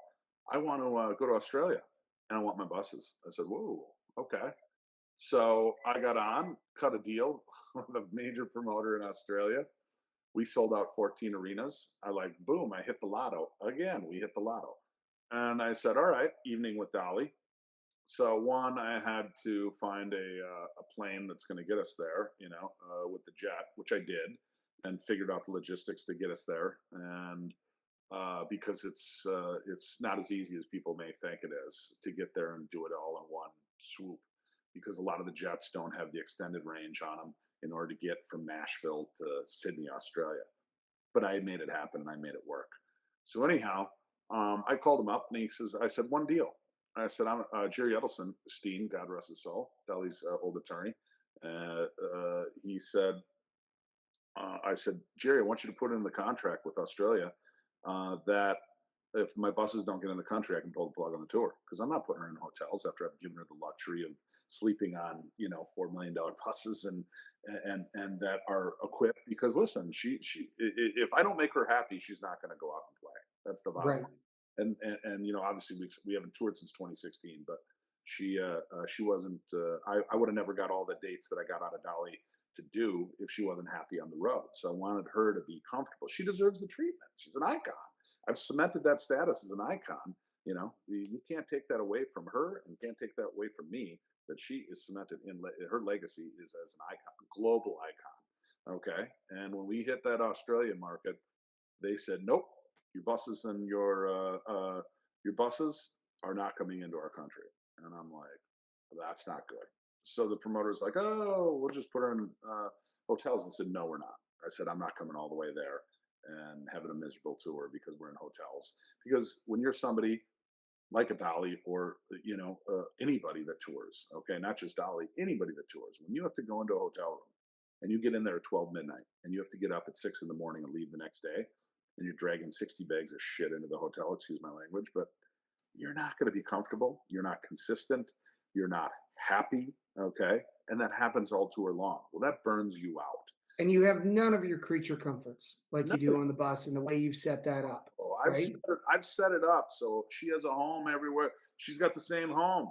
Speaker 3: I want to go to Australia and I want my buses. I said, whoa, okay. So I got on, cut a deal with a major promoter in Australia. We sold out 14 arenas. I like, boom, I hit the lotto. Again, we hit the lotto. And I said, all right, evening with Dolly. So one, I had to find a plane that's going to get us there, with the jet, which I did, and figured out the logistics to get us there. And because it's not as easy as people may think it is to get there and do it all in one swoop, because a lot of the jets don't have the extended range on them in order to get from Nashville to Sydney, Australia. But I made it happen and I made it work. So anyhow, I called him up and he says, I said, one deal. I said, I'm Jerry Edelson, Steen, God rest his soul, Dolly's old attorney. He said, I said, Jerry, I want you to put in the contract with Australia that if my buses don't get in the country, I can pull the plug on the tour because I'm not putting her in hotels after I've given her the luxury of sleeping on, $4 million buses and that are equipped. Because listen, if I don't make her happy, she's not going to go out and play. That's the bottom
Speaker 2: Right.
Speaker 3: line. And obviously we haven't toured since 2016, but she wasn't. I would have never got all the dates that I got out of Dolly to do if she wasn't happy on the road. So I wanted her to be comfortable. She deserves the treatment. She's an icon. I've cemented that status as an icon. You can't take that away from her and can't take that away from me. That she is cemented in her legacy is as an icon, global icon. Okay, and when we hit that Australian market, they said, nope, your buses and your buses are not coming into our country. And I'm like, that's not good. So the promoter's like, oh, we'll just put her in hotels. And said, no, we're not. I said, I'm not coming all the way there and having a miserable tour because we're in hotels. Because when you're somebody like a Dolly or anybody that tours, okay, not just Dolly, anybody that tours, when you have to go into a hotel room and you get in there at 12 midnight and you have to get up at 6 in the morning and leave the next day, and you're dragging 60 bags of shit into the hotel, excuse my language, but you're not going to be comfortable. You're not consistent. You're not happy. Okay. And that happens all tour long. Well, that burns you out.
Speaker 2: And you have none of your creature comforts like
Speaker 3: No,
Speaker 2: you do on the bus and the way you've set that up, right?
Speaker 3: I've set it up so she has a home everywhere. She's got the same home.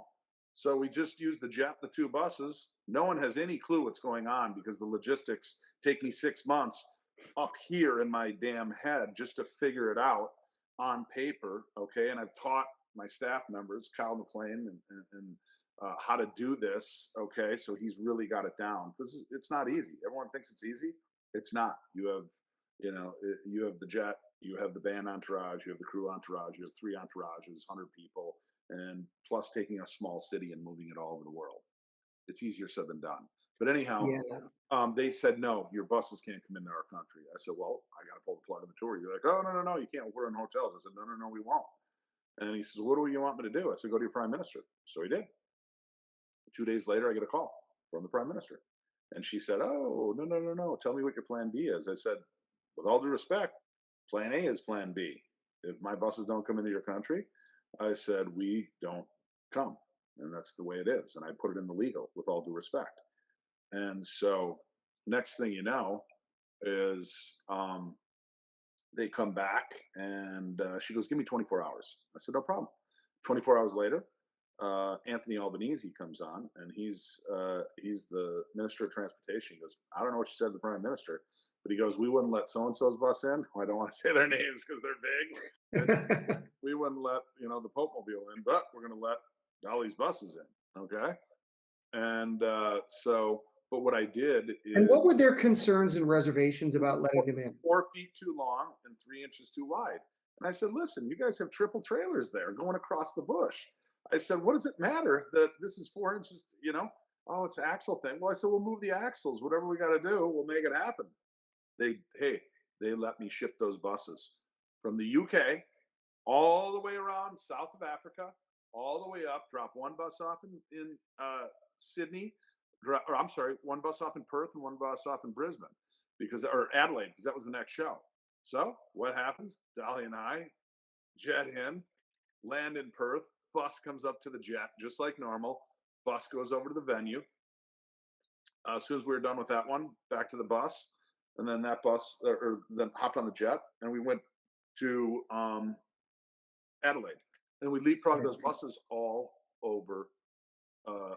Speaker 3: So we just use the jet, the two buses. No one has any clue what's going on because the logistics take me 6 months up here in my damn head just to figure it out on paper. Okay. And I've taught my staff members, Kyle McLean and how to do this. Okay. So he's really got it down because it's not easy. Everyone thinks it's easy. It's not. You have the jet, you have the band entourage, you have the crew entourage, you have three entourages, 100 people, and plus taking a small city and moving it all over the world. It's easier said than done. But anyhow,
Speaker 2: Yeah.
Speaker 3: they said, no, your buses can't come into our country. I said, well, I got to pull the plug on the tour. You're like, oh, no, no, no, you can't. We're in hotels. I said, no, no, no, we won't. And he says, what do you want me to do? I said, go to your prime minister. So he did. 2 days later, I get a call from the prime minister. And she said, oh, no, no, no, no. Tell me what your plan B is. I said, with all due respect, plan A is plan B. If my buses don't come into your country, I said, we don't come. And that's the way it is. And I put it in the legal with all due respect. And so next thing you know is they come back and she goes, give me 24 hours. I said, no problem. 24 hours later, Anthony Albanese comes on and he's the minister of transportation. He goes, I don't know what you said to the prime minister, but he goes, we wouldn't let so-and-so's bus in. I don't want to say their names because they're big. We wouldn't let, the Pope Mobile in, but we're going to let Dolly's buses in. Okay. And but what I did is.
Speaker 2: And what were their concerns and reservations about letting them in?
Speaker 3: 4 feet too long and 3 inches too wide. And I said, listen, you guys have triple trailers there going across the bush. I said, what does it matter that this is 4 inches, Oh, it's axle thing. Well, I said, we'll move the axles. Whatever we got to do, we'll make it happen. They let me ship those buses from the UK all the way around south of Africa, all the way up, drop one bus off in Sydney, or I'm sorry, one bus off in Perth and one bus off in Brisbane or Adelaide, because that was the next show. So what happens? Dolly and I jet in, land in Perth, bus comes up to the jet, just like normal. Bus goes over to the venue. As soon as we were done with that one, back to the bus, and then that bus, or then hopped on the jet, and we went to Adelaide. And we leapfrogged those buses all over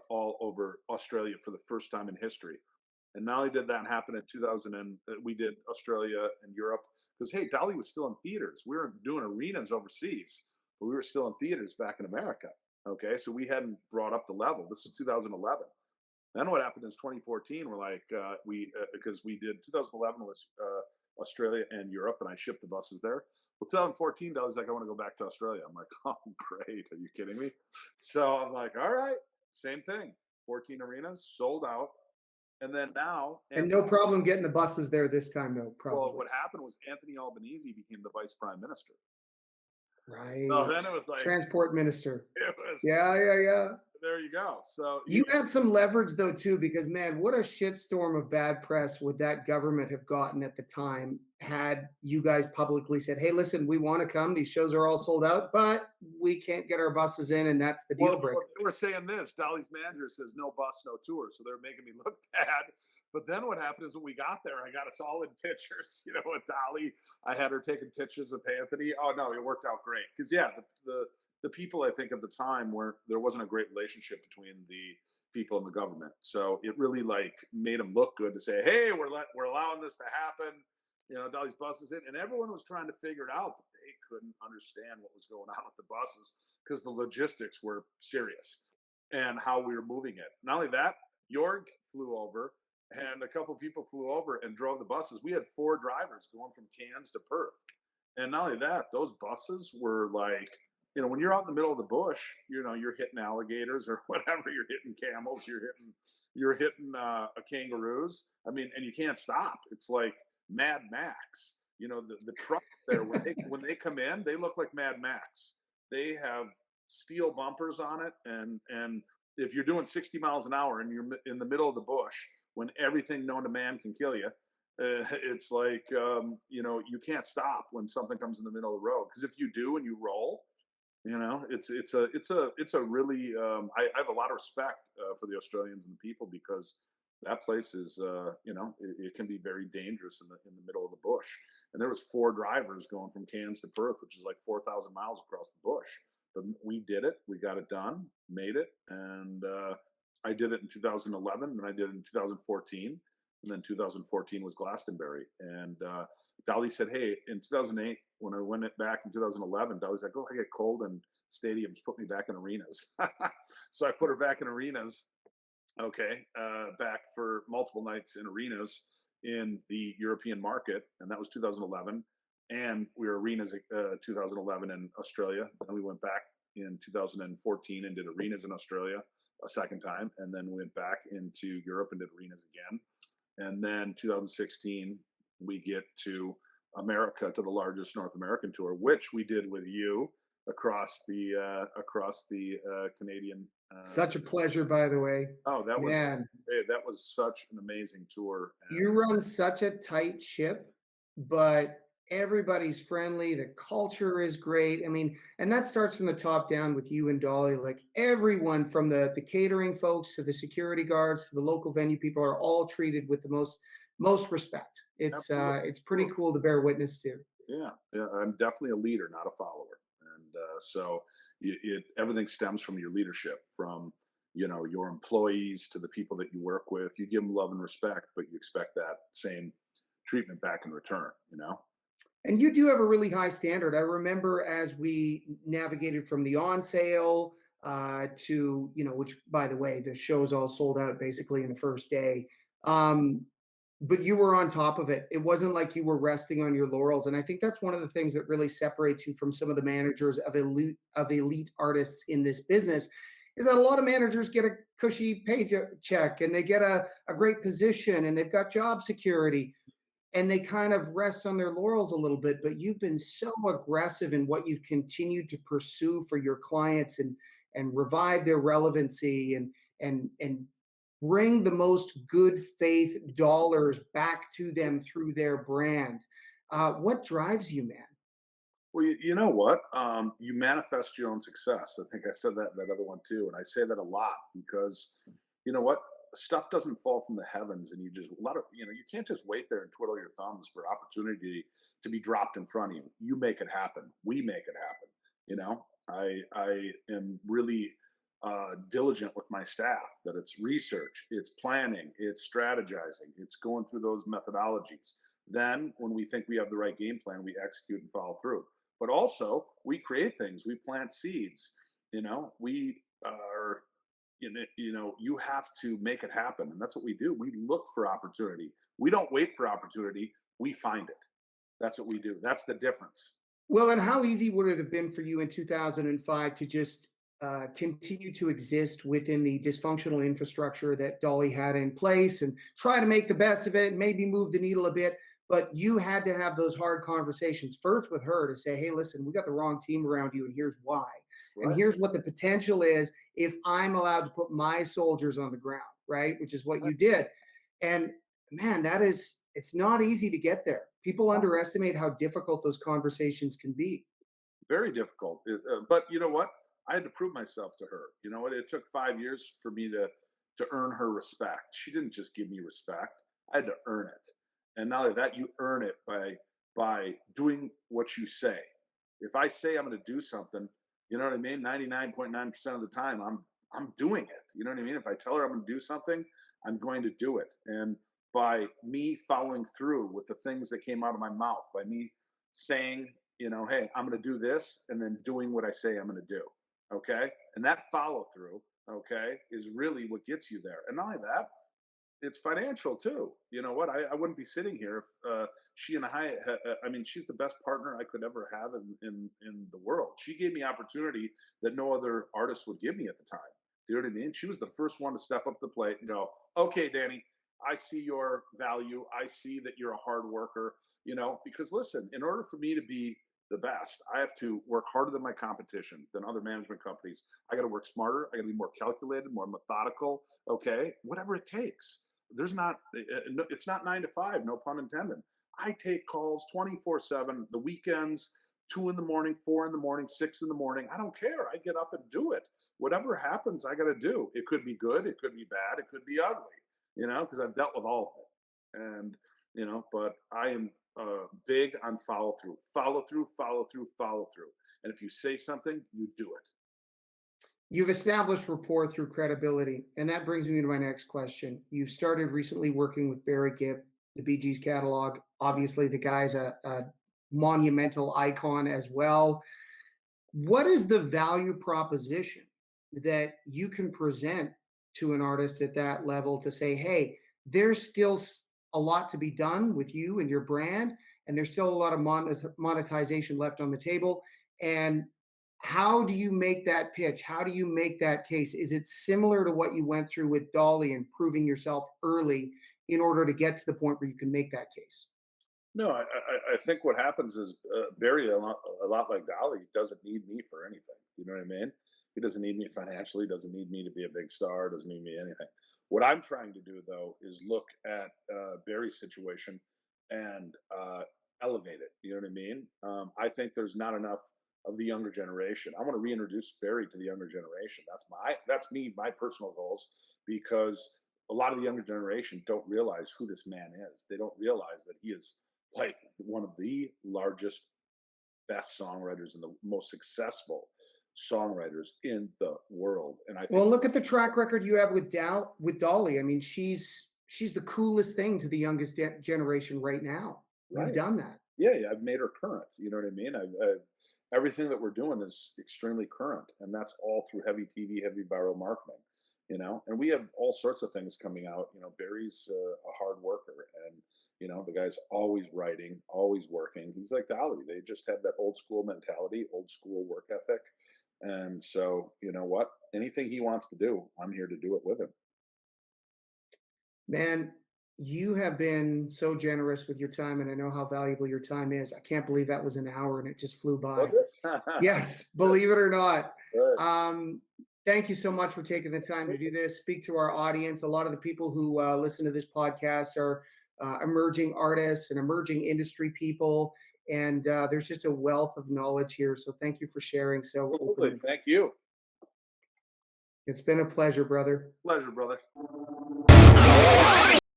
Speaker 3: all over Australia for the first time in history. And not only did that happen in 2000, and we did Australia and Europe because hey, Dolly was still in theaters. We were doing arenas overseas, but we were still in theaters back in America. Okay, so we hadn't brought up the level. This is 2011. Then what happened is 2014. We're like we because we did 2011 was Australia and Europe, and I shipped the buses there. Well, 2014, Dolly's like, I want to go back to Australia. I'm like, oh, great. Are you kidding me? So I'm like, all right, same thing. 14 arenas sold out. And then now,
Speaker 2: And no problem getting the buses there this time, though,
Speaker 3: well,
Speaker 2: probably.
Speaker 3: what happened was Anthony Albanese became the vice prime minister.
Speaker 2: Right.
Speaker 3: So then it was like,
Speaker 2: Transport minister.
Speaker 3: it was,
Speaker 2: Yeah, yeah, yeah.
Speaker 3: there you go. So
Speaker 2: You had some leverage though too, because man, what a shitstorm of bad press would that government have gotten at the time had you guys publicly said, "Hey, listen, we want to come. These shows are all sold out, but we can't get our buses in, and that's the deal breaker."
Speaker 3: well, they were saying this. Dolly's manager says no bus, no tour, so they're making me look bad. But then what happened is when we got there, I got us all in pictures. You know, with Dolly, I had her taking pictures with Anthony. Oh no, it worked out great because yeah, the people I think at the time were there wasn't a great relationship between the people and the government, so it really like made them look good to say, hey, we're allowing this to happen. You know, Dolly's buses in, and everyone was trying to figure it out, but they couldn't understand what was going on with the buses because the logistics were serious and how we were moving it. Not only that, Jorg flew over and a couple people flew over and drove the buses. We had 4 drivers going from Cairns to Perth. And not only that, those buses were like, you know, when you're out in the middle of the bush, you know, you're hitting alligators or whatever, you're hitting camels, you're hitting kangaroos. I mean, and you can't stop. It's like Mad Max. You know, the truck there when they come in, they look like Mad Max. They have steel bumpers on it, and if you're doing 60 miles an hour and you're in the middle of the bush, when everything known to man can kill you, it's like you know, you can't stop when something comes in the middle of the road because if you do and you roll, you know, it's a really I have a lot of respect for the Australians and the people because that place is you know it can be very dangerous in the middle of the bush. And there was 4 drivers going from Cairns to Perth, which is like 4,000 miles across the bush. But we did it. We got it done, made it, and I did it in 2011, and I did it in 2014, and then 2014 was Glastonbury. And Dolly said, "Hey, in 2008, when I went it back in 2011, Dolly's like, oh, I get cold in stadiums, put me back in arenas." So I put her back in arenas. Okay, back for multiple nights in arenas in the European market, and that was 2011. And we were arenas 2011 in Australia. And we went back in 2014 and did arenas in Australia a second time, and then went back into Europe and did arenas again. And then 2016 we get to America, to the largest North American tour, which we did with you across the Canadian.
Speaker 2: Such a pleasure, by the way.
Speaker 3: Oh, that was
Speaker 2: Man,
Speaker 3: that was such an amazing tour.
Speaker 2: you run such a tight ship, but everybody's friendly. The culture is great. I mean, and that starts from the top down with you and Dolly. Like everyone from the catering folks to the security guards to the local venue people are all treated with the most respect.
Speaker 3: Absolutely.
Speaker 2: It's pretty cool to bear witness to.
Speaker 3: Yeah, yeah, I'm definitely a leader, not a follower, and so everything stems from your leadership, from you know your employees to the people that you work with. You give them love and respect, but you expect that same treatment back in return. You know.
Speaker 2: And you do have a really high standard. I remember as we navigated from the on sale to, you know, which by the way, the show's all sold out basically in the first day. Um, but you were on top of it. It wasn't like you were resting on your laurels. And I think that's one of the things that really separates you from some of the managers of elite artists in this business is that a lot of managers get a cushy paycheck and they get a great position and they've got job security and they kind of rest on their laurels a little bit, but you've been so aggressive in what you've continued to pursue for your clients and revive their relevancy and bring the most good faith dollars back to them through their brand. What drives you, man?
Speaker 3: Well, you know what? You manifest your own success. I think I said that in that other one too, and I say that a lot because you know what? Stuff doesn't fall from the heavens, and you just a lot of you know you can't just wait there and twiddle your thumbs for opportunity to be dropped in front of you. You make it happen. We make it happen. You know, I am really diligent with my staff, that it's research, it's planning, it's strategizing, it's going through those methodologies. Then, when we think we have the right game plan, we execute and follow through. But also, we create things, we plant seeds. We are, you have to make it happen. And that's what we do. We look for opportunity. We don't wait for opportunity, we find it. That's what we do. That's the difference.
Speaker 2: Well, and how easy would it have been for you in 2005 to just continue to exist within the dysfunctional infrastructure that Dolly had in place and try to make the best of it and maybe move the needle a bit? But you had to have those hard conversations first with her to say, hey, listen, we got the wrong team around you, and here's why. And
Speaker 3: Right.
Speaker 2: here's what the potential is if I'm allowed to put my soldiers on the ground, right? Which is what you did. And man, it's not easy to get there. People underestimate how difficult those conversations can be.
Speaker 3: Very difficult. But you know what? I had to prove myself to her. You know what? It took 5 years for me to earn her respect. She didn't just give me respect. I had to earn it. And not only that, you earn it by doing what you say. If I say I'm going to do something, you know what I mean? 99.9% of the time, I'm doing it. You know what I mean? If I tell her I'm going to do something, I'm going to do it. And by me following through with the things that came out of my mouth, by me saying, hey, I'm going to do this, and then doing what I say I'm going to do. Okay. And that follow through, okay, is really what gets you there. And not only that, it's financial too. You know what? I wouldn't be sitting here if she and I mean, she's the best partner I could ever have in the world. She gave me opportunity that no other artist would give me at the time. You know what I mean? She was the first one to step up the plate and go, okay, Danny, I see your value. I see that you're a hard worker, because listen, in order for me to be the best, I have to work harder than my competition, than other management companies. I got to work smarter. I got to be more calculated, more methodical. Okay. Whatever it takes. It's not 9 to 5, no pun intended. I take calls 24/7, the weekends, 2 in the morning, 4 in the morning, 6 in the morning. I don't care. I get up and do it. Whatever happens, I got to do. It could be good. It could be bad. It could be ugly, because I've dealt with all of it. And, but I am big on follow through, follow through, follow through, follow through. And if you say something, you do it.
Speaker 2: You've established rapport through credibility. And that brings me to my next question. You've started recently working with Barry Gibb, the Bee Gees catalog. Obviously, the guy's a monumental icon as well. What is the value proposition that you can present to an artist at that level to say, hey, there's still a lot to be done with you and your brand, and there's still a lot of monetization left on the table? And how do you make that pitch? How do you make that case? Is it similar to what you went through with Dolly and proving yourself early in order to get to the point where you can make that case?
Speaker 3: No, I think what happens is Barry, a lot like Dolly, doesn't need me for anything. You know what I mean? He doesn't need me financially, doesn't need me to be a big star, doesn't need me anything. What I'm trying to do, though, is look at Barry's situation and elevate it. You know what I mean? I think there's not enough of the younger generation. I want to reintroduce Barry to the younger generation. That's me, my personal goals, because a lot of the younger generation don't realize who this man is. They don't realize that he is like one of the largest, best songwriters and the most successful songwriters in the world. And I think,
Speaker 2: Well, look at the track record you have with Dolly. I mean, she's the coolest thing to the youngest generation right now. You've
Speaker 3: right,
Speaker 2: done that.
Speaker 3: yeah, I've made her current. You know what I mean? Everything that we're doing is extremely current, and that's all through heavy TV, heavy viral marketing. And we have all sorts of things coming out. Barry's a hard worker, and the guy's always writing, always working. He's like Dolly. They just have that old school mentality, old school work ethic. And so, you know what? Anything he wants to do, I'm here to do it with him.
Speaker 2: Man, you have been so generous with your time, and I know how valuable your time is. I can't believe that was an hour and it just flew
Speaker 3: Was
Speaker 2: by.
Speaker 3: it?
Speaker 2: Yes, believe it or not.
Speaker 3: Good.
Speaker 2: Thank you so much for taking the time to do this. Speak to our audience. A lot of the people who listen to this podcast are emerging artists and emerging industry people, and there's just a wealth of knowledge here. So thank you for sharing so
Speaker 3: Absolutely.
Speaker 2: openly.
Speaker 3: Thank you.
Speaker 2: It's been a pleasure, brother.
Speaker 3: Pleasure, brother.